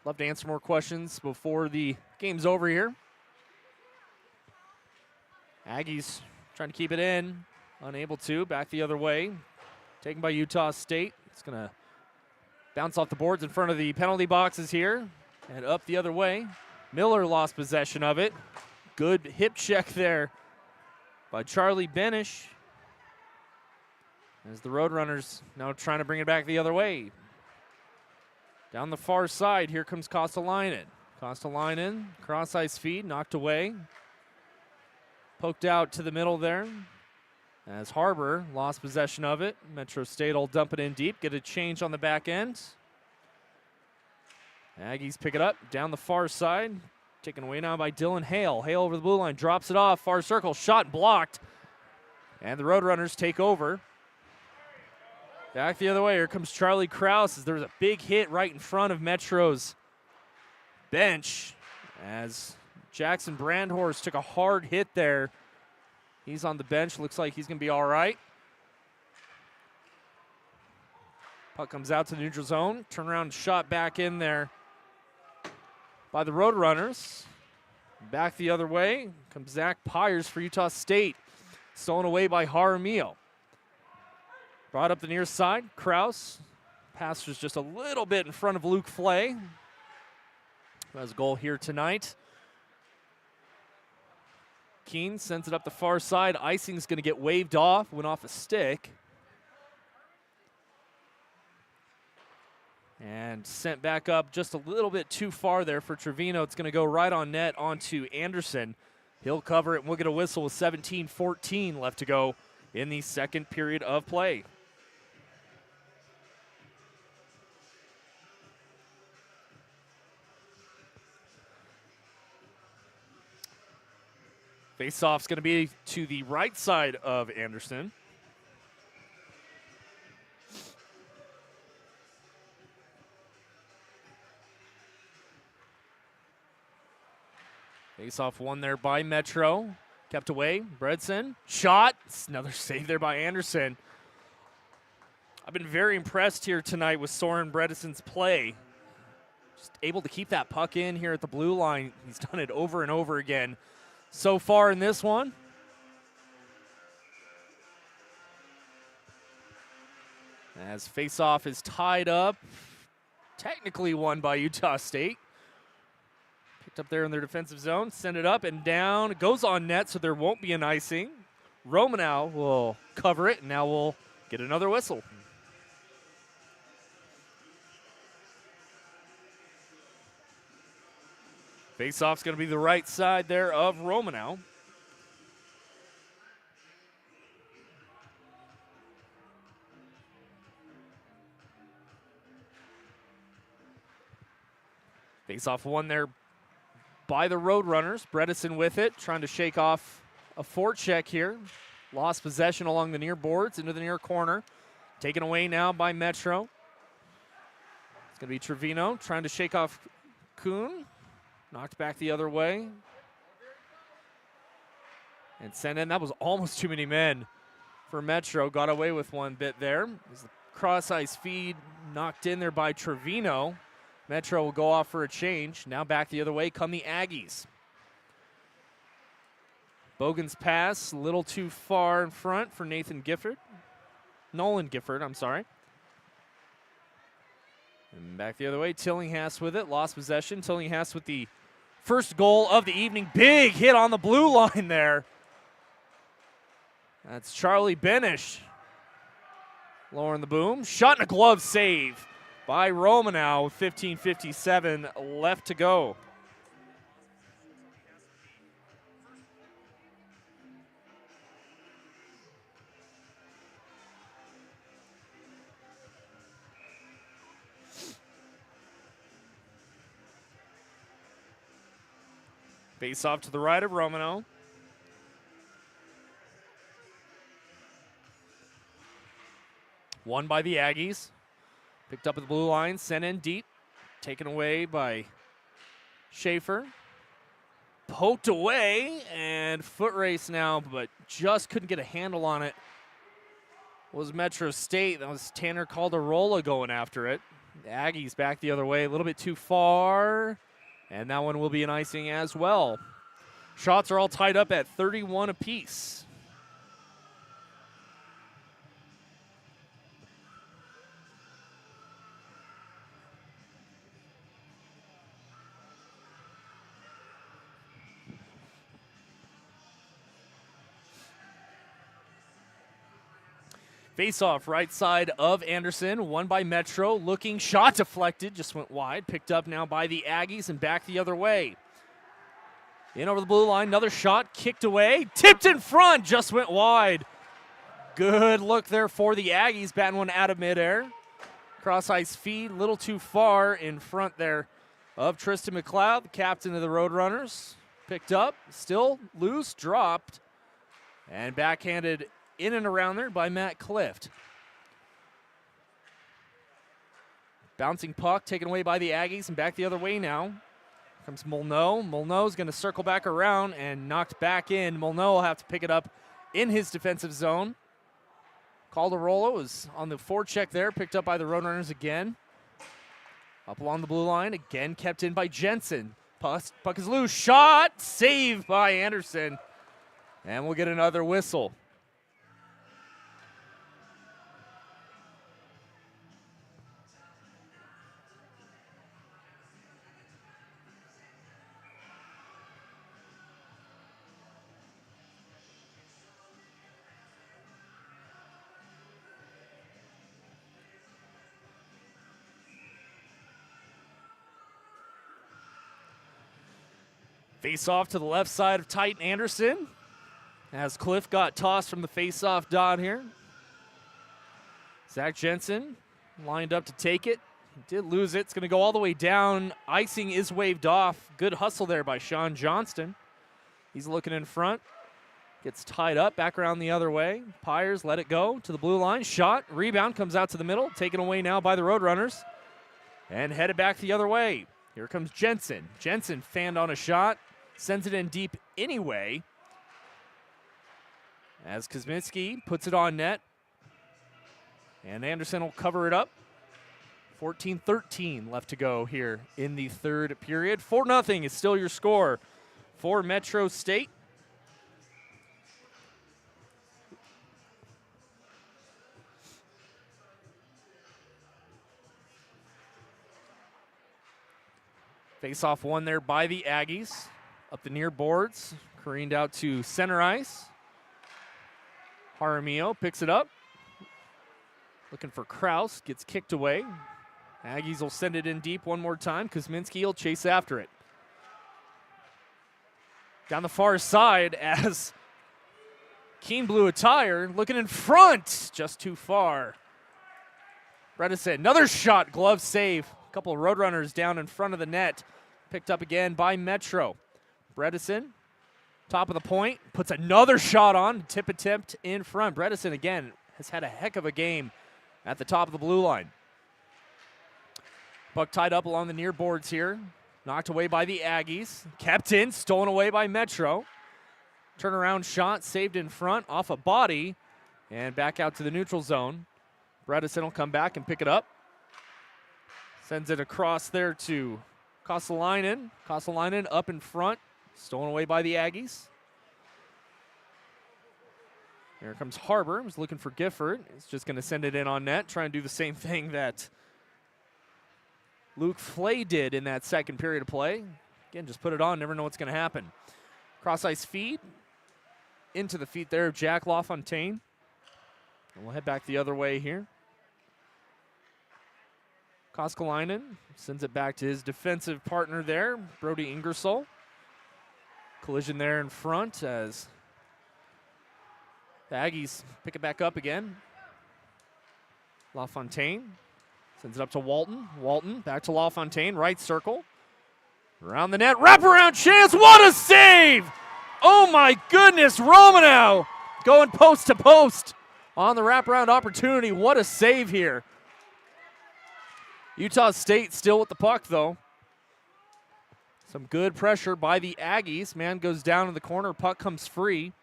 Love to answer more questions before the game's over here. Aggies trying to keep it in, unable to, back the other way. Taken by Utah State. It's going to bounce off the boards in front of the penalty boxes here and up the other way. Miller lost possession of it. Good hip check there by Charlie Benish. As the Roadrunners now trying to bring it back the other way. Down the far side, here comes Kostalainen. Kostalainen, cross-ice feed, knocked away. Poked out to the middle there. As Harbor lost possession of it. Metro State will dump it in deep, get a change on the back end. Aggies pick it up down the far side. Taken away now by Dylan Hale. Hale over the blue line, drops it off, far circle, shot blocked. And the Roadrunners take over. Back the other way, here comes Charlie Krause as there's a big hit right in front of Metro's bench as Jackson Brandhorst took a hard hit there. He's on the bench, looks like he's going to be all right. Puck comes out to the neutral zone, turnaround shot back in there by the Roadrunners. Back the other way comes Zach Pyers for Utah State, stolen away by Jaramillo. Brought up the near side, Krause. Pass was just a little bit in front of Luke Flay, who has a goal here tonight. Keene sends it up the far side. Icing's going to get waved off, went off a stick. And sent back up just a little bit too far there for Trevino. It's going to go right on net onto Anderson. He'll cover it, and we'll get a whistle with 17:14 left to go in the second period of play. Face-off's going to be to the right side of Anderson. Face-off won there by Metro. Kept away. Bredson. Shot. Another save there by Anderson. I've been very impressed here tonight with Soren Bredeson's play. Just able to keep that puck in here at the blue line. He's done it over and over again so far in this one. As faceoff is tied up. Technically won by Utah State. Picked up there in their defensive zone. Send it up and down. It goes on net, so there won't be an icing. Romanow will cover it, and now we'll get another whistle. Faceoff's going to be the right side there of Romanow. Faceoff won there by the Roadrunners. Bredesen with it, trying to shake off a forecheck here. Lost possession along the near boards into the near corner. Taken away now by Metro. It's going to be Trevino trying to shake off Kuhn. Knocked back the other way. And sent in. That was almost too many men for Metro. Got away with one bit there. There's the cross-ice feed knocked in there by Trevino. Metro will go off for a change. Now back the other way come the Aggies. Bogan's pass, a little too far in front for Nolan Gifford, I'm sorry. And back the other way, Tillinghast with it, lost possession. Tillinghast with the first goal of the evening. Big hit on the blue line there. That's Charlie Benish. Lowering the boom. Shot and a glove save by Romanow with 15:57 left to go. Face off to the right of Romanow. Won by the Aggies. Picked up at the blue line, sent in deep. Taken away by Schaefer. Poked away, and foot race now, but just couldn't get a handle on it. Was Metro State. That was Tanner Calderola going after it. The Aggies back the other way, a little bit too far. And that one will be an icing as well. Shots are all tied up at 31 apiece. Face-off right side of Anderson, won by Metro. Looking, shot deflected, just went wide. Picked up now by the Aggies and back the other way. In over the blue line, another shot, kicked away. Tipped in front, just went wide. Good look there for the Aggies, batting one out of midair. Cross-ice feed, a little too far in front there of Tristan McLeod, the captain of the Roadrunners. Picked up, still loose, dropped, and backhanded in and around there by Matt Clift. Bouncing puck taken away by the Aggies and back the other way now. Comes Molyneux. Molyneux's going to circle back around and knocked back in. Molyneux will have to pick it up in his defensive zone. Calderola was on the forecheck there, picked up by the Roadrunners again. Up along the blue line, again kept in by Jensen. Puck is loose, shot, saved by Anderson. And we'll get another whistle. Face-off to the left side of Titan Anderson as Cliff got tossed from the face-off dot here. Zach Jensen lined up to take it. He did lose it. It's going to go all the way down. Icing is waved off. Good hustle there by Sean Johnston. He's looking in front. Gets tied up, back around the other way. Pyers let it go to the blue line. Shot, rebound, comes out to the middle. Taken away now by the Roadrunners. And headed back the other way. Here comes Jensen. Jensen fanned on a shot. Sends it in deep anyway. as Kuzminski puts it on net. And Anderson will cover it up. 14-13 left to go here in the third period. 4-0 is still your score for Metro State. Face-off won there by the Aggies. Up the near boards, careened out to center ice. Jaramillo picks it up. Looking for Kraus, gets kicked away. Aggies will send it in deep one more time. Kuzminski will chase after it. Down the far side as Keen blew a tire, looking in front, just too far. Bredesen, another shot, glove save. A couple of Roadrunners down in front of the net. Picked up again by Metro. Bredesen, top of the point, puts another shot on, tip attempt in front. Bredesen again has had a heck of a game at the top of the blue line. Puck tied up along the near boards here. Knocked away by the Aggies. Kept in, stolen away by Metro. Turnaround shot, saved in front, off a body, and back out to the neutral zone. Bredesen will come back and pick it up. Sends it across there to Kosalainen. Kosalainen up in front, stolen away by the Aggies. Here comes Harbor. He's looking for Gifford. He's just going to send it in on net, try and do the same thing that Luke Flay did in that second period of play. Again, just put it on, never know what's going to happen. Cross-ice feed into the feet there of Jack LaFontaine. And we'll head back the other way here. Koskelainen sends it back to his defensive partner there, Brody Ingersoll. Collision there in front as the Aggies pick it back up again. LaFontaine sends it up to Walton. Walton back to LaFontaine, right circle. Around the net, wraparound chance, what a save! Oh my goodness, Romanow going post to post on the wraparound opportunity. What a save here. Utah State still with the puck though. Some good pressure by the Aggies. Man goes down in the corner, puck comes free.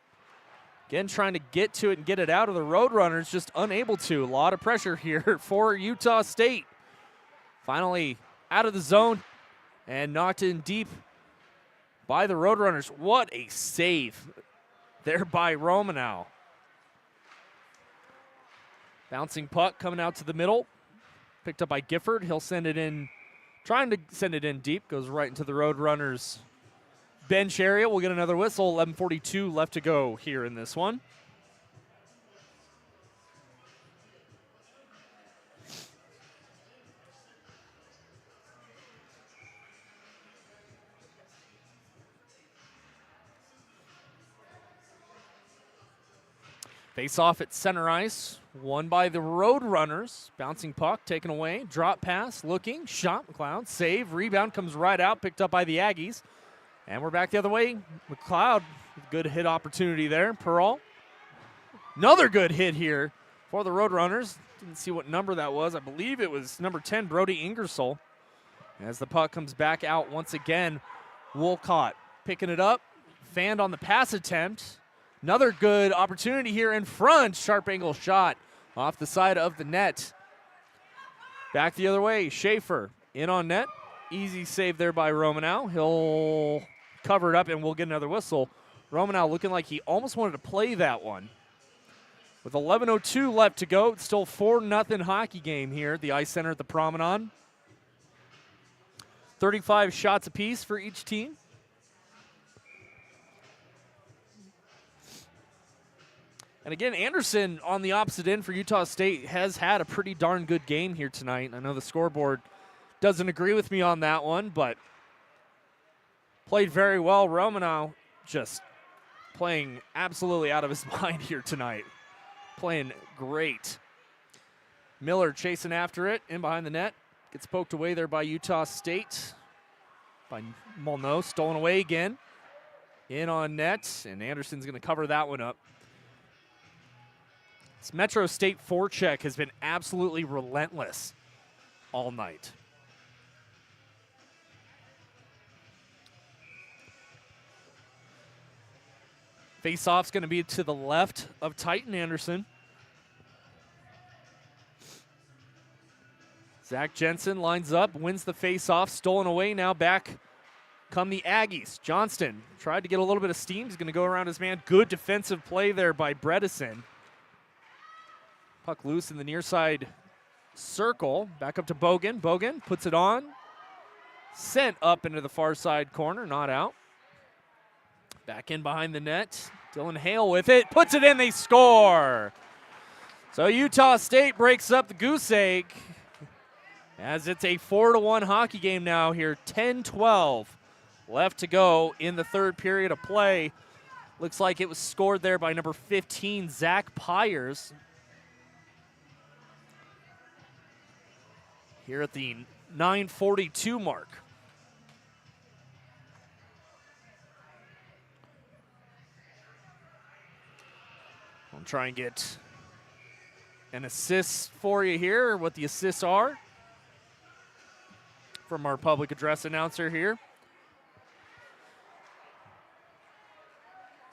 Again, trying to get to it and get it out of the Roadrunners, just unable to. A lot of pressure here for Utah State. Finally out of the zone and knocked in deep by the Roadrunners. What a save there by Romanow. Bouncing puck coming out to the middle. Picked up by Gifford. He'll send it in, trying to send it in deep. Goes right into the Roadrunners' bench area. We'll get another whistle. 11:42 left to go here in this one. Face off at center ice, won by the Roadrunners. Bouncing puck, taken away, drop pass, looking, shot, McLeod, save, rebound comes right out, picked up by the Aggies. And we're back the other way. McLeod, good hit opportunity there. Pearl, another good hit here for the Roadrunners. Didn't see what number that was. I believe it was number 10, Brody Ingersoll. As the puck comes back out once again, Wolcott picking it up, fanned on the pass attempt. Another good opportunity here in front. Sharp angle shot off the side of the net. Back the other way, Schaefer in on net. Easy save there by Romanow. He'll cover it up and we'll get another whistle. Romanow looking like he almost wanted to play that one. With 11:02 left to go, it's still 4-0 hockey game here at the Ice Center at the Promenade. 35 shots apiece for each team. And again, Anderson on the opposite end for Utah State has had a pretty darn good game here tonight. I know the scoreboard doesn't agree with me on that one, but played very well. Romanow just playing absolutely out of his mind here tonight. Playing great. Miller chasing after it, in behind the net. Gets poked away there by Utah State. By Molyneux, stolen away again. In on net, and Anderson's going to cover that one up. This Metro State forecheck has been absolutely relentless all night. Face-off's going to be to the left of Titan Anderson. Zach Jensen lines up, wins the face-off, stolen away now. Back come the Aggies. Johnston tried to get a little bit of steam. He's going to go around his man. Good defensive play there by Bredesen. Puck loose in the near side circle. Back up to Bogan. Bogan puts it on. Sent up into the far side corner, not out. Back in behind the net. Dylan Hale with it. Puts it in, they score. So Utah State breaks up the goose egg as it's a 4-1 hockey game now here. 10-12 left to go in the third period of play. Looks like it was scored there by number 15, Zach Pyers. Here at the 9:42 mark. I'll try and get an assist for you here, what the assists are from our public address announcer here.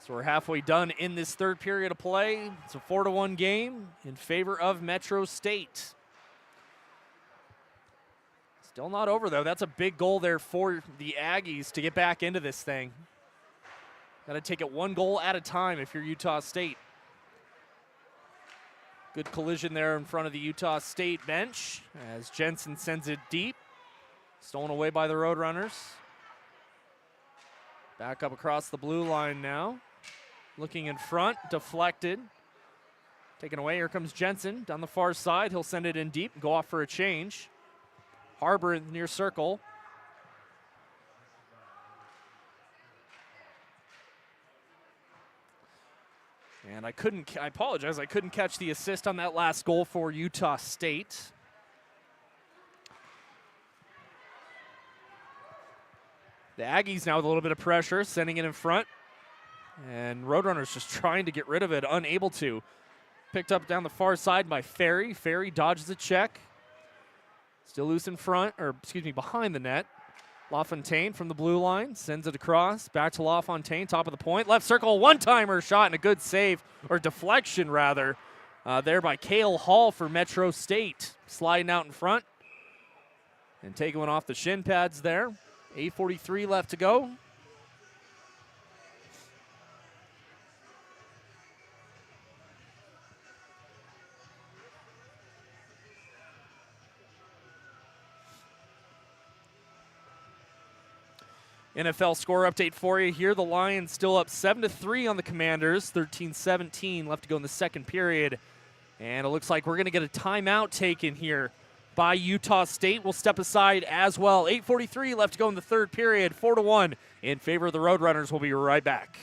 So we're halfway done in this third period of play. It's a 4-1 game in favor of Metro State. Still not over, though. That's a big goal there for the Aggies to get back into this thing. Got to take it one goal at a time if you're Utah State. Good collision there in front of the Utah State bench as Jensen sends it deep. Stolen away by the Roadrunners. Back up across the blue line now. Looking in front, deflected. Taken away, here comes Jensen down the far side. He'll send it in deep, go off for a change. Harbor in the near circle. And I apologize, I couldn't catch the assist on that last goal for Utah State. The Aggies now with a little bit of pressure, sending it in front. And Roadrunners just trying to get rid of it, unable to. Picked up down the far side by Ferry. Ferry dodges a check. Still loose in front, or excuse me, behind the net. LaFontaine from the blue line sends it across. Back to LaFontaine, top of the point. Left circle, one-timer shot and a good save, or deflection rather, there by Cale Hall for Metro State. Sliding out in front and taking one off the shin pads there. 8:43 left to go. NFL score update for you here. The Lions still up 7-3 on the Commanders. 13-17 left to go in the second period. And it looks like we're going to get a timeout taken here by Utah State. We'll step aside as well. 8:43 left to go in the third period. 4-1 in favor of the Roadrunners. We'll be right back.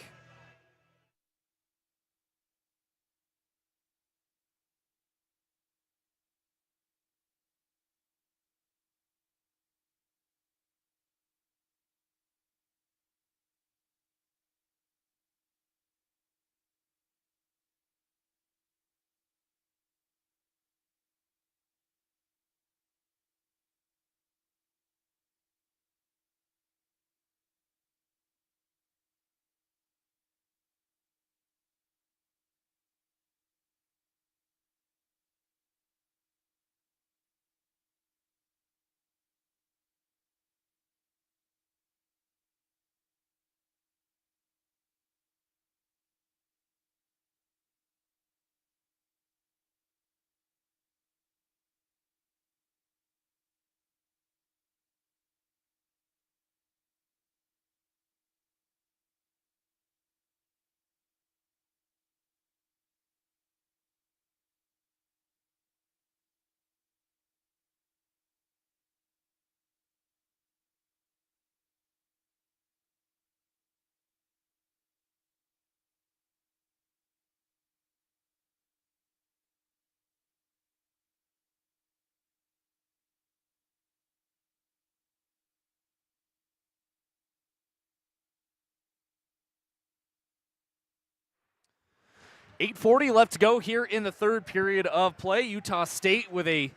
.840 left to go here in the third period of play. Utah State with a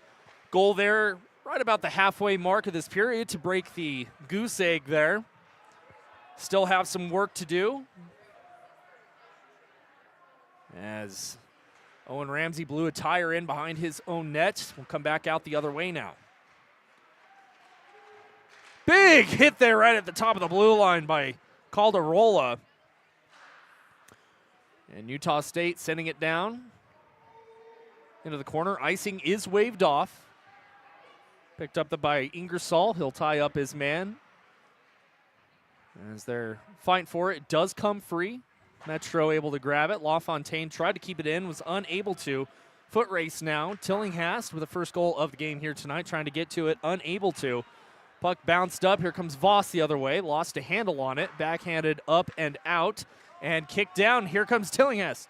goal there right about the halfway mark of this period to break the goose egg there. Still have some work to do. as Owen Ramsey blew a tire in behind his own net. We'll come back out the other way now. Big hit there right at the top of the blue line by Calderola. And Utah State sending it down into the corner. Icing is waved off. Picked up by Ingersoll. He'll tie up his man. As they're fighting for it, it does come free. Metro able to grab it. LaFontaine tried to keep it in, was unable to. Foot race now. Tillinghast with the first goal of the game here tonight, trying to get to it, unable to. Puck bounced up. Here comes Voss the other way. Lost a handle on it. Backhanded up and out. And kicked down. Here comes Tillinghast.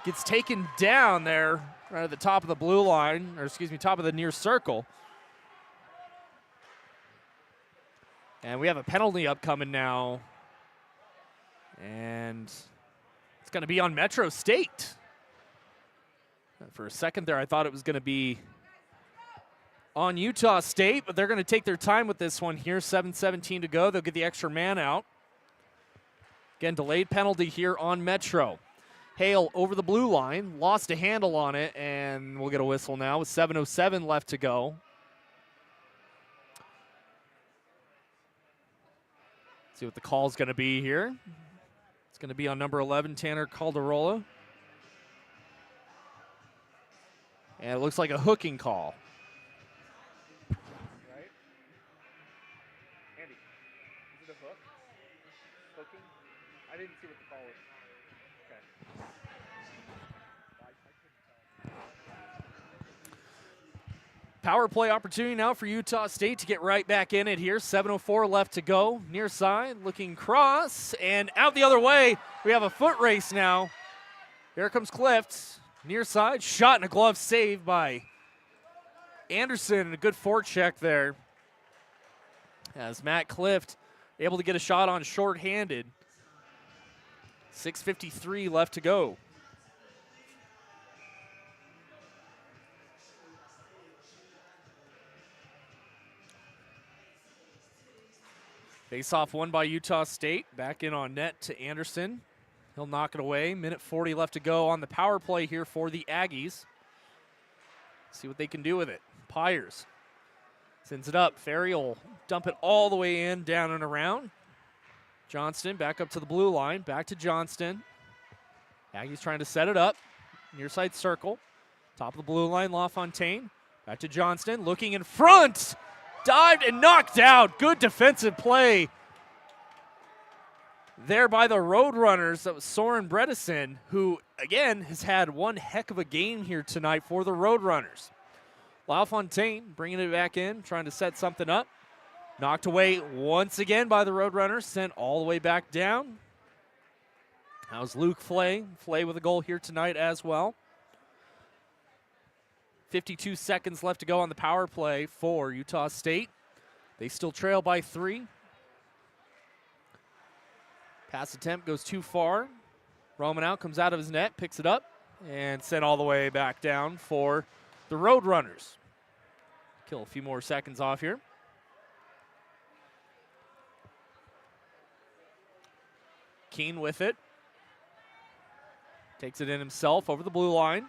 Gets taken down there right at the top of the blue line, or excuse me, top of the near circle. And we have a penalty upcoming now. And it's going to be on Metro State. For a second there, I thought it was going to be on Utah State, but they're going to take their time with this one here. 7:17 to go. They'll get the extra man out. Again, delayed penalty here on Metro. Hale over the blue line, lost a handle on it, and we'll get a whistle now with 7:07 left to go. See what the call's going to be here. It's going to be on number 11, Tanner Calderola. And it looks like a hooking call. Right? Andy, is it a hook? Hooking? I didn't see what the call was. Power play opportunity now for Utah State to get right back in it here. 7:04 left to go. Near side, looking cross, and out the other way. We have a foot race now. Here comes Clift. Near side, shot and a glove save by Anderson, and a good forecheck there. As Matt Clift able to get a shot on shorthanded. 6:53 left to go. Face-off won by Utah State. Back in on net to Anderson. He'll knock it away. Minute 40 left to go on the power play here for the Aggies. See what they can do with it. Pyers sends it up. Ferry will dump it all the way in, down and around. Johnston back up to the blue line. Back to Johnston. Aggies trying to set it up. Near side circle. Top of the blue line, LaFontaine. Back to Johnston. Looking in front. Dived and knocked out. Good defensive play there by the Roadrunners. That was Soren Bredesen, who, again, has had one heck of a game here tonight for the Roadrunners. LaFontaine bringing it back in, trying to set something up. Knocked away once again by the Roadrunners, sent all the way back down. That was Luke Flay. Flay with a goal here tonight as well. 52 seconds left to go on the power play for Utah State. They still trail by 3. Pass attempt goes too far. Romanow comes out of his net, picks it up, and sent all the way back down for the Roadrunners. Kill a few more seconds off here. Keene with it. Takes it in himself over the blue line.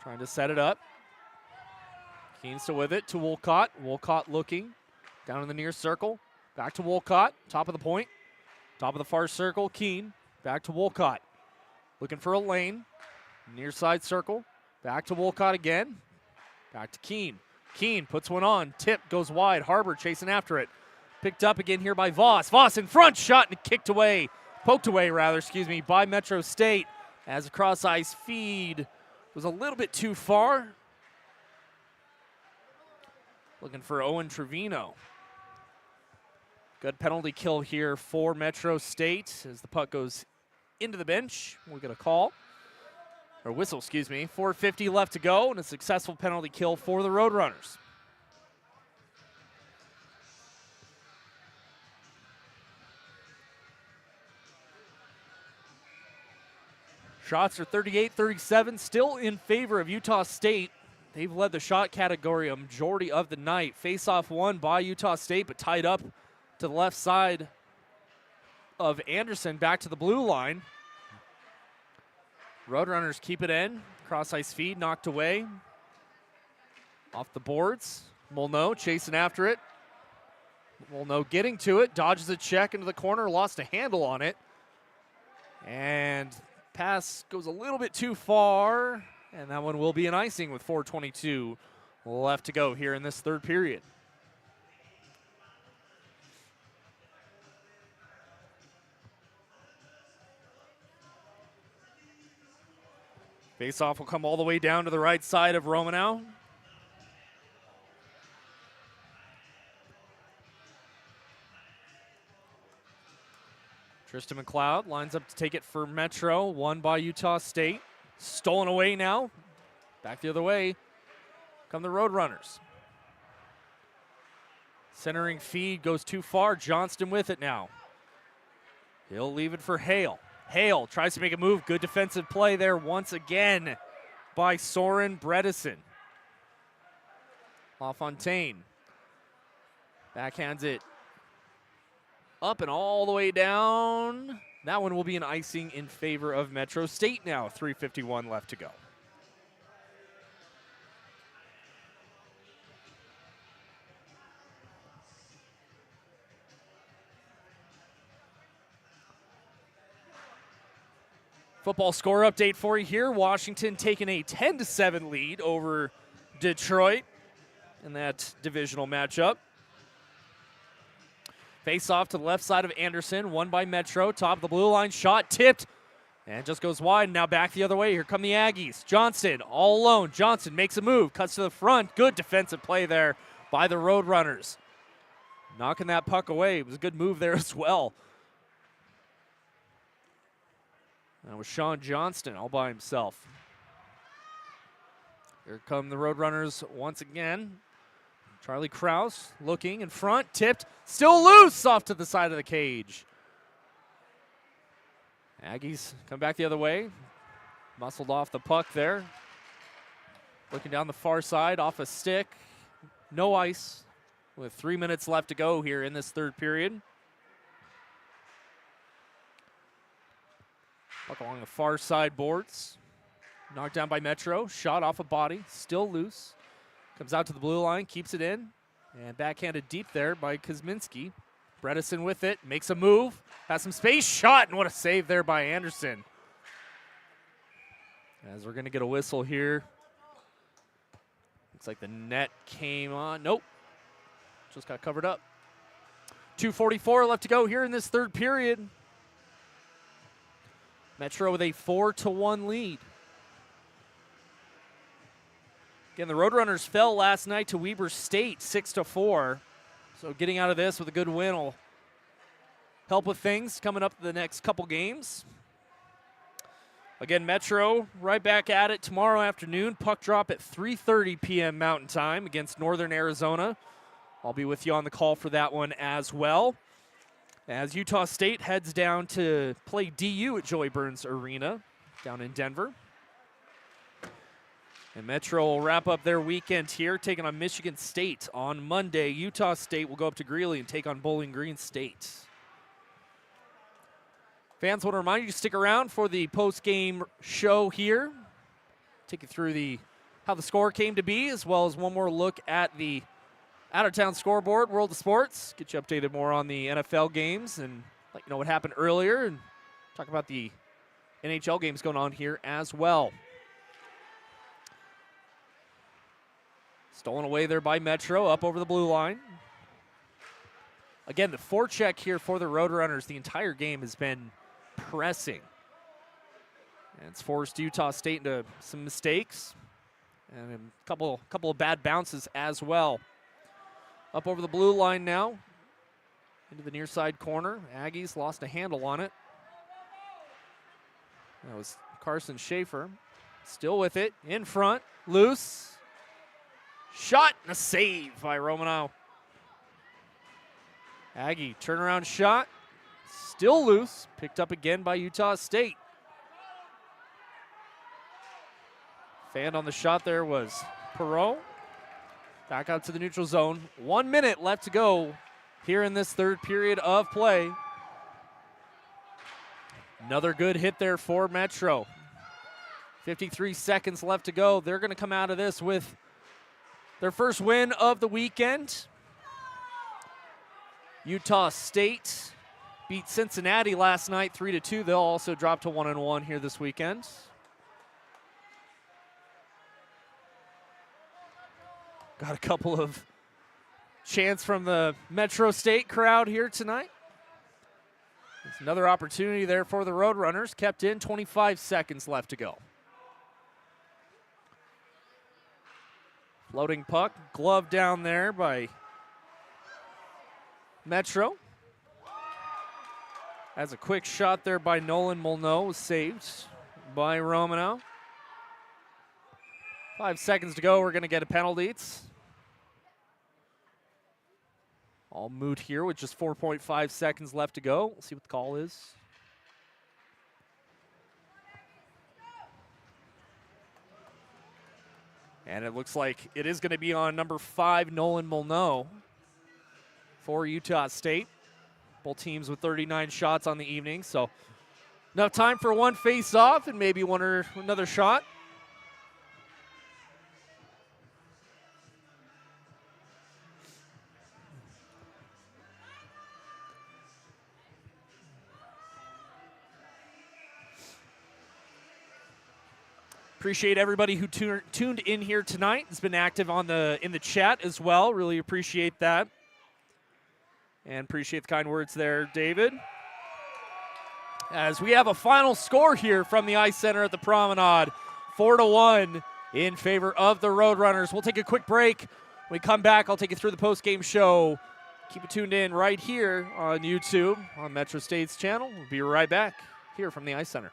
Trying to set it up. Keene still with it to Wolcott. Wolcott looking down in the near circle. Back to Wolcott. Top of the point. Top of the far circle. Keene. Back to Wolcott. Looking for a lane. Near side circle. Back to Wolcott again. Back to Keene. Keene puts one on. Tip goes wide. Harbor chasing after it. Picked up again here by Voss. Voss in front. Shot and kicked away. Poked away, rather, by Metro State. As a cross-ice feed was a little bit too far. Looking for Owen Trevino. Good penalty kill here for Metro State as the puck goes into the bench. We'll get a call. Or whistle, 4:50 left to go, and a successful penalty kill for the Roadrunners. Shots are 38-37, still in favor of Utah State. They've led the shot category a majority of the night. Face-off won by Utah State, but tied up to the left side of Anderson, back to the blue line. Roadrunners keep it in. Cross-ice feed knocked away. Off the boards. Molyneux chasing after it. Molyneux getting to it. Dodges a check into the corner. Lost a handle on it. And pass goes a little bit too far. And that one will be an icing with 4:22 left to go here in this third period. Faceoff will come all the way down to the right side of Romanow. Tristan McLeod lines up to take it for Metro, won by Utah State. Stolen away now. Back the other way come the Roadrunners. Centering feed goes too far. Johnston with it now. He'll leave it for Hale. Hale tries to make a move. Good defensive play there once again by Soren Bredesen. LaFontaine backhands it up and all the way down. That one will be an icing in favor of Metro State now. 3:51 left to go. Football score update for you here. Washington taking a 10-7 lead over Detroit in that divisional matchup. Face off to the left side of Anderson, won by Metro. Top of the blue line, shot tipped, and just goes wide. Now back the other way. Here come the Aggies. Johnston all alone. Johnson makes a move, cuts to the front. Good defensive play there by the Roadrunners. Knocking that puck away. It was a good move there as well. That was Sean Johnston all by himself. Here come the Roadrunners once again. Charlie Krause looking in front, tipped, still loose off to the side of the cage. Aggies come back the other way. Muscled off the puck there. Looking down the far side, off a stick. No ice with 3 minutes left to go here in this third period. Puck along the far side boards. Knocked down by Metro. Shot off a body. Still loose. Comes out to the blue line. Keeps it in. And backhanded deep there by Kuzminski. Bredesen with it. Makes a move. Has some space. Shot. And what a save there by Anderson. As we're going to get a whistle here. Looks like the net came on. Nope. Just got covered up. 2:44 left to go here in this third period. Metro with a 4-1 lead. Again, the Roadrunners fell last night to Weber State 6-4. So getting out of this with a good win will help with things coming up the next couple games. Again, Metro right back at it tomorrow afternoon. Puck drop at 3:30 p.m. Mountain Time against Northern Arizona. I'll be with you on the call for that one as well. As Utah State heads down to play DU at Joey Burns Arena down in Denver. And Metro will wrap up their weekend here, taking on Michigan State on Monday. Utah State will go up to Greeley and take on Bowling Green State. Fans, want to remind you to stick around for the post-game show here. Take you through how the score came to be, as well as one more look at the out-of-town scoreboard, World of Sports. Get you updated more on the NFL games and let you know what happened earlier, and talk about the NHL games going on here as well. Stolen away there by Metro, up over the blue line. Again, the forecheck here for the Roadrunners the entire game has been pressing. And it's forced Utah State into some mistakes and a couple of bad bounces as well. Up over the blue line now, into the near side corner. Aggies lost a handle on it. That was Carson Schaefer. Still with it, in front, loose. Shot and a save by Romanow. Aggie turnaround shot, still loose, picked up again by Utah State. Fan on the shot there was Perot. Back out to the neutral zone. 1 minute left to go here in this third period of play. Another good hit there for Metro. 53 seconds left to go. They're going to come out of this with their first win of the weekend. Utah State beat Cincinnati last night 3-2. They'll also drop to 1-1 here this weekend. Got a couple of chants from the Metro State crowd here tonight. There's another opportunity there for the Roadrunners. Kept in, 25 seconds left to go. Floating puck, glove down there by Metro. As a quick shot there by Nolan Molyneux was saved by Romanow. 5 seconds to go, we're going to get a penalty. All moot here with just 4.5 seconds left to go. We'll see what the call is. And it looks like it is going to be on number 5, Nolan Molyneux, for Utah State. Both teams with 39 shots on the evening, so enough time for one face-off and maybe one or another shot. Appreciate everybody who tuned in here tonight. Has been active in the chat as well. Really appreciate that. And appreciate the kind words there, David. As we have a final score here from the Ice Center at the Promenade, 4-1 in favor of the Roadrunners. We'll take a quick break. When we come back, I'll take you through the post-game show. Keep it tuned in right here on YouTube on Metro State's channel. We'll be right back here from the Ice Center.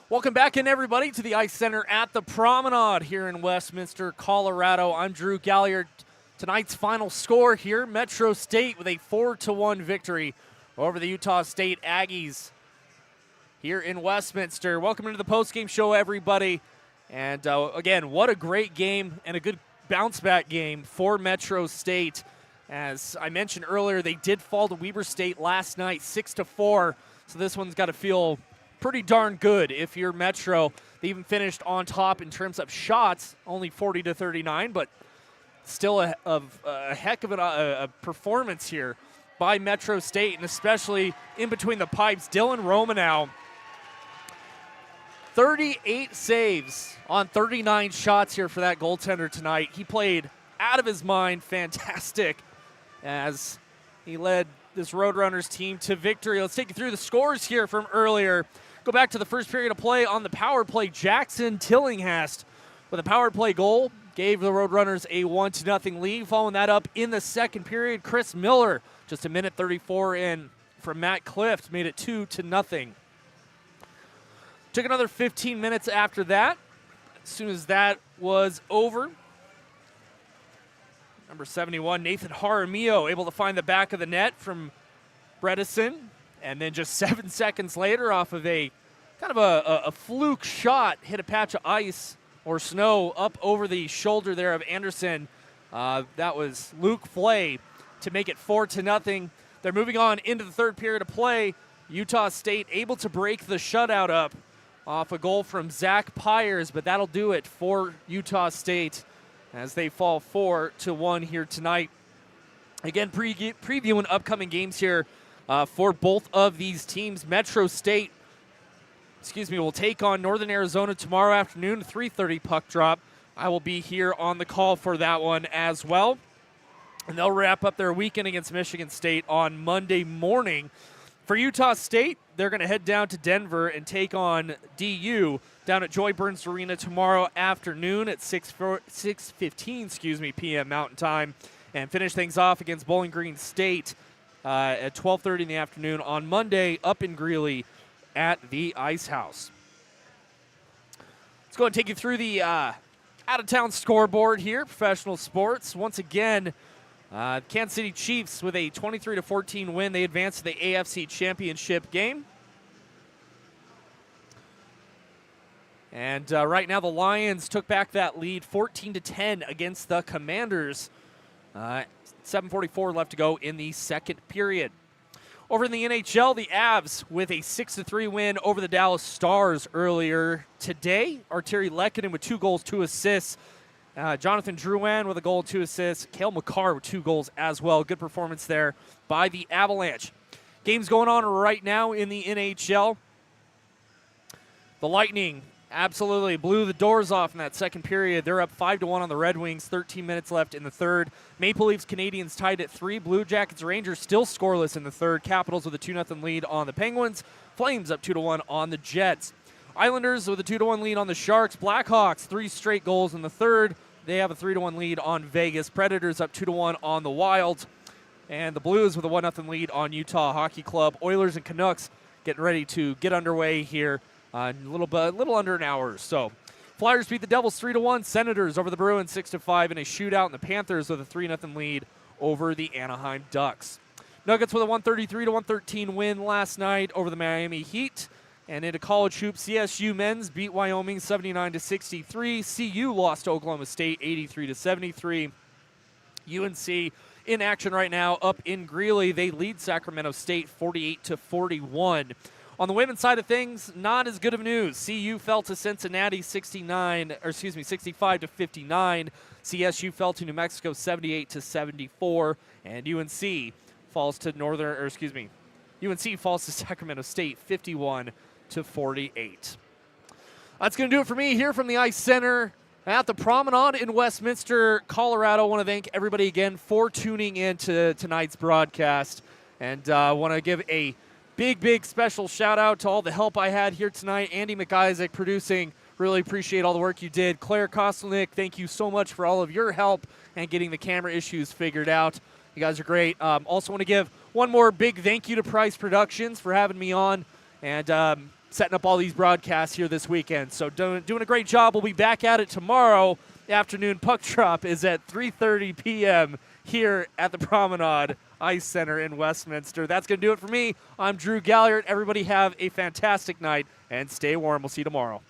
Welcome back in, everybody, to the Ice Center at the Promenade here in Westminster, Colorado. I'm Drew Galliard. Tonight's final score here, Metro State with a 4-1 victory over the Utah State Aggies here in Westminster. Welcome into the postgame show, everybody. And again, what a great game and a good bounce-back game for Metro State. As I mentioned earlier, they did fall to Weber State last night, 6-4. So this one's got to feel pretty darn good if you're Metro. They even finished on top in terms of shots, only 40-39, but still a heck of a performance here by Metro State, and especially in between the pipes. Dylan Romanow, 38 saves on 39 shots here for that goaltender tonight. He played out of his mind, fantastic, as he led this Roadrunners team to victory. Let's take you through the scores here from earlier. Go back to the first period of play on the power play. Jackson Tillinghast with a power play goal gave the Roadrunners a 1-0 lead. Following that up in the second period, Chris Miller, just a minute 34 in from Matt Clift, made it 2-0. Took another 15 minutes after that. As soon as that was over, number 71, Nathan Jaramillo, able to find the back of the net from Bredesen. And then just 7 seconds later, off of a kind of a fluke shot, hit a patch of ice or snow up over the shoulder there of Anderson. That was Luke Flay to make it 4-0. They're moving on into the third period of play. Utah State able to break the shutout up off a goal from Zach Pyers, but that'll do it for Utah State as they fall 4-1 here tonight. Again, previewing upcoming games here. for both of these teams. Metro State, will take on Northern Arizona tomorrow afternoon, 3:30 puck drop. I will be here on the call for that one as well. And they'll wrap up their weekend against Michigan State on Monday morning. For Utah State, they're going to head down to Denver and take on DU down at Joy Burns Arena tomorrow afternoon at 6:15 p.m. Mountain Time, and finish things off against Bowling Green State at 12:30 in the afternoon on Monday up in Greeley at the Ice House. Let's go and take you through the out-of-town scoreboard here, professional sports. Once again, Kansas City Chiefs with a 23-14 win. They advance to the AFC Championship game. And right now the Lions took back that lead 14-10 against the Commanders. 7:44 left to go in the second period. Over in the NHL, the Avs with a 6-3 win over the Dallas Stars earlier today. Arturi Lehkonen with 2 goals, 2 assists. Jonathan Drouin with a goal, 2 assists. Cale Makar with 2 goals as well. Good performance there by the Avalanche. Games going on right now in the NHL. The Lightning absolutely blew the doors off in that second period. They're up 5-1 on the Red Wings, 13 minutes left in the third. Maple Leafs, Canadians tied at 3. Blue Jackets, Rangers still scoreless in the third. Capitals with a 2-0 lead on the Penguins. Flames up 2-1 on the Jets. Islanders with a 2-1 lead on the Sharks. Blackhawks, 3 straight goals in the third. They have a 3-1 lead on Vegas. Predators up 2-1 on the Wild. And the Blues with a 1-0 lead on Utah Hockey Club. Oilers and Canucks getting ready to get underway here. A little under an hour or so. Flyers beat the Devils 3-1. Senators over the Bruins 6-5 in a shootout. And the Panthers with a 3-0 lead over the Anaheim Ducks. Nuggets with a 133-113 win last night over the Miami Heat. And into college hoops, CSU men's beat Wyoming 79-63. CU lost to Oklahoma State 83-73. UNC in action right now up in Greeley. They lead Sacramento State 48-41. On the women's side of things, not as good of news. CU fell to Cincinnati 65-59. CSU fell to New Mexico 78-74, and UNC falls to UNC falls to Sacramento State 51-48. That's going to do it for me here from the Ice Center at the Promenade in Westminster, Colorado. I want to thank everybody again for tuning in to tonight's broadcast, and I want to give a big special shout out to all the help I had here tonight. Andy McIsaac producing. Really appreciate all the work you did. Claire Kostelnick, thank you so much for all of your help and getting the camera issues figured out. You guys are great. Also want to give one more big thank you to Price Productions for having me on and setting up all these broadcasts here this weekend. So doing a great job. We'll be back at it tomorrow afternoon. Puck drop is at 3:30 p.m. here at the Promenade Ice Center in Westminster. That's going to do it for me. I'm Drew Galliard. Everybody have a fantastic night and stay warm. We'll see you tomorrow.